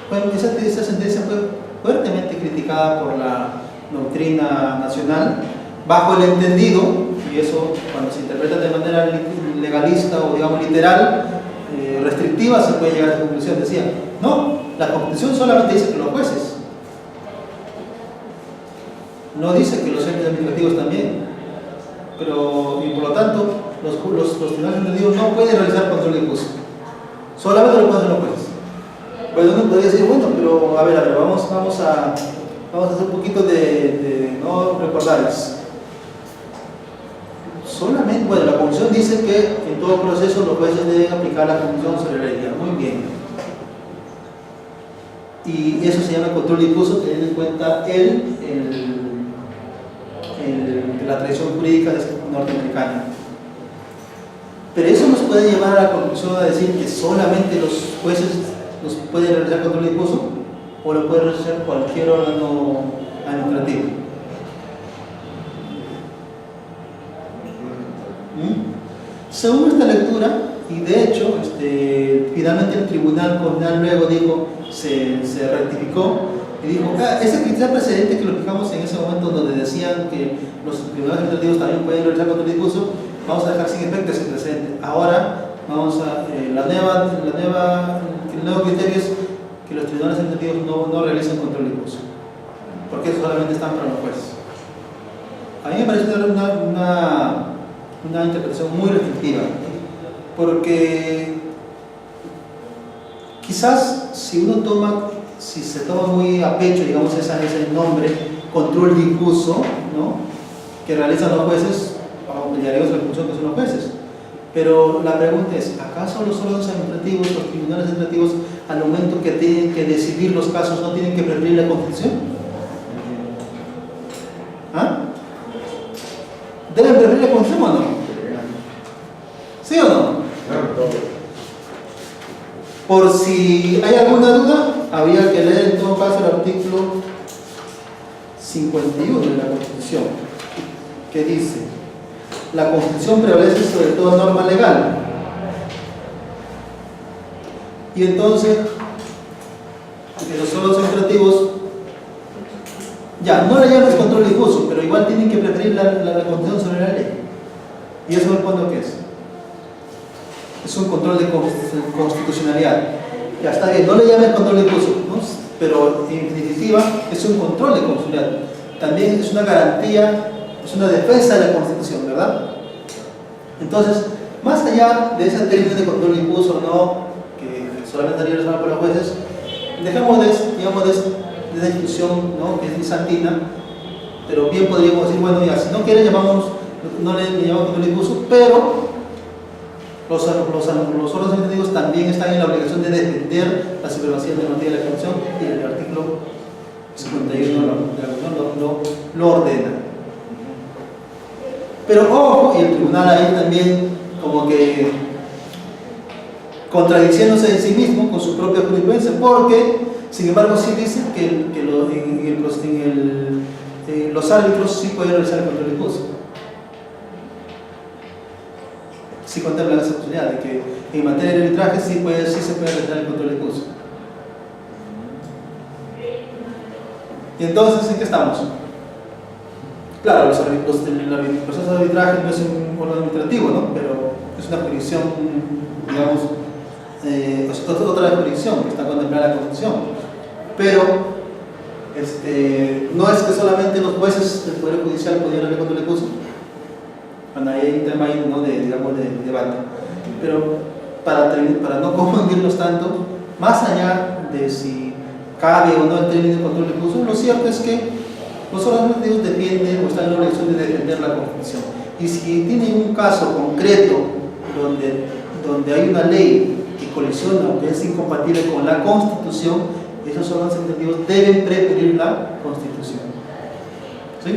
bueno, esa sentencia fue fuertemente criticada por la doctrina nacional, bajo el entendido, y eso cuando se interpreta de manera legalista o digamos literal, restrictiva, se puede llegar a esa conclusión. Decía, no, la Constitución solamente dice que los jueces, no dice que los entes administrativos también. y por lo tanto los tribunales administrativos no pueden realizar control difuso, solamente lo pueden hacer los jueces. Pues uno podría decir, bueno, pero a ver, vamos a hacer un poquito de no recordarles. Solamente, bueno, la Constitución dice que en todo proceso los jueces deben aplicar la Constitución sobre la ley. Muy bien. Y eso se llama control difuso, teniendo en cuenta la tradición jurídica norteamericana. Pero eso nos puede llevar a la conclusión a decir que solamente los jueces los pueden realizar control difuso, o lo puede realizar cualquier órgano administrativo. Según esta lectura, y de hecho, finalmente el Tribunal Constitucional luego dijo, se rectificó y dijo, ese criterio precedente que lo fijamos en ese momento donde decían que los tribunales administrativos también pueden realizar control difuso, vamos a dejar sin efecto ese precedente. Ahora vamos a el nuevo criterio es que los tribunales administrativos no realicen control difuso, porque eso solamente están para los jueces. A mí me parece una interpretación muy restrictiva, porque quizás si se toma muy a pecho, digamos, ese nombre, control difuso, ¿no?, que realizan los jueces, ampliaremos la función que son los jueces. Pero la pregunta es, ¿acaso los órganos administrativos, los tribunales administrativos, al momento que tienen que decidir los casos, no tienen que preferir la Constitución? ¿Ah? ¿Deben preferir la Constitución o no? ¿Sí o no? Por si hay alguna duda, habría que leer en todo caso el artículo 51 de la Constitución, que dice: la Constitución prevalece sobre toda norma legal. Y entonces, los órganos administrativos, ya, no le llames control difuso, pero igual tienen que preferir la Constitución sobre la ley. ¿Y eso cuándo qué es? Es un control de constitucionalidad. Ya está bien, no le llames control difuso, ¿no?, pero en definitiva es un control de constitucionalidad. También es una garantía, es una defensa de la Constitución, ¿verdad? Entonces, más allá de ese término de control difuso, ¿no?, que solamente estaría reservado para los jueces, dejamos de esa discusión, ¿no?, que es bizantina, pero bien podríamos decir, bueno, ya, si no quieren no le llamamos control difuso, pero los órganos administrativos también están en la obligación de defender la supremacía normativa de la Constitución, y el artículo 51 de la Constitución lo ordena. Pero ojo, y el tribunal ahí también como que contradiciéndose en sí mismo con su propia jurisprudencia, porque sin embargo sí dice que los árbitros sí pueden realizar el control difuso. Sí contemplan esa posibilidad de que en materia de arbitraje sí se puede realizar el control difuso. Y entonces, ¿en qué estamos? Claro, el proceso de arbitraje no es un órgano administrativo, ¿no?, pero es una jurisdicción, digamos, otra jurisdicción que está contemplada en la Constitución. Pero no es que solamente los jueces del Poder Judicial pudieran hacer control difuso. Cuando hay un tema ahí, ¿no?, de debate. Pero para no confundirlos tanto, más allá de si cabe o no el término de control difuso, lo cierto es que los órganos administrativos defienden o están en la obligación de defender la Constitución. Y si tienen un caso concreto donde hay una ley que colisiona o que es incompatible con la Constitución, esos órganos administrativos deben preferir la Constitución. ¿Sí?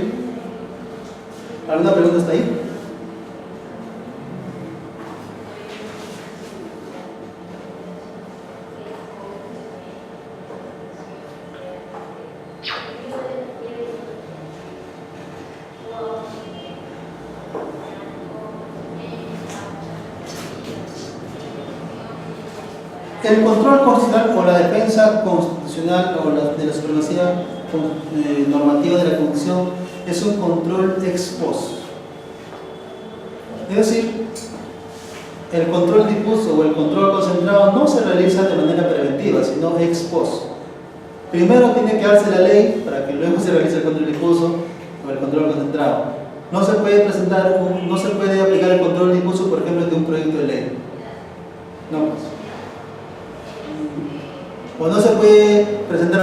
¿Alguna pregunta hasta ahí? El control constitucional o la defensa constitucional o de la supremacía normativa de la Constitución es un control ex post. Es decir, el control difuso o el control concentrado no se realiza de manera preventiva, sino ex post. Primero tiene que darse la ley para que luego se realice el control difuso o el control concentrado. no se puede presentar, no se puede aplicar el control de impulso, por ejemplo, de un proyecto de ley. No, pues. O no se puede presentar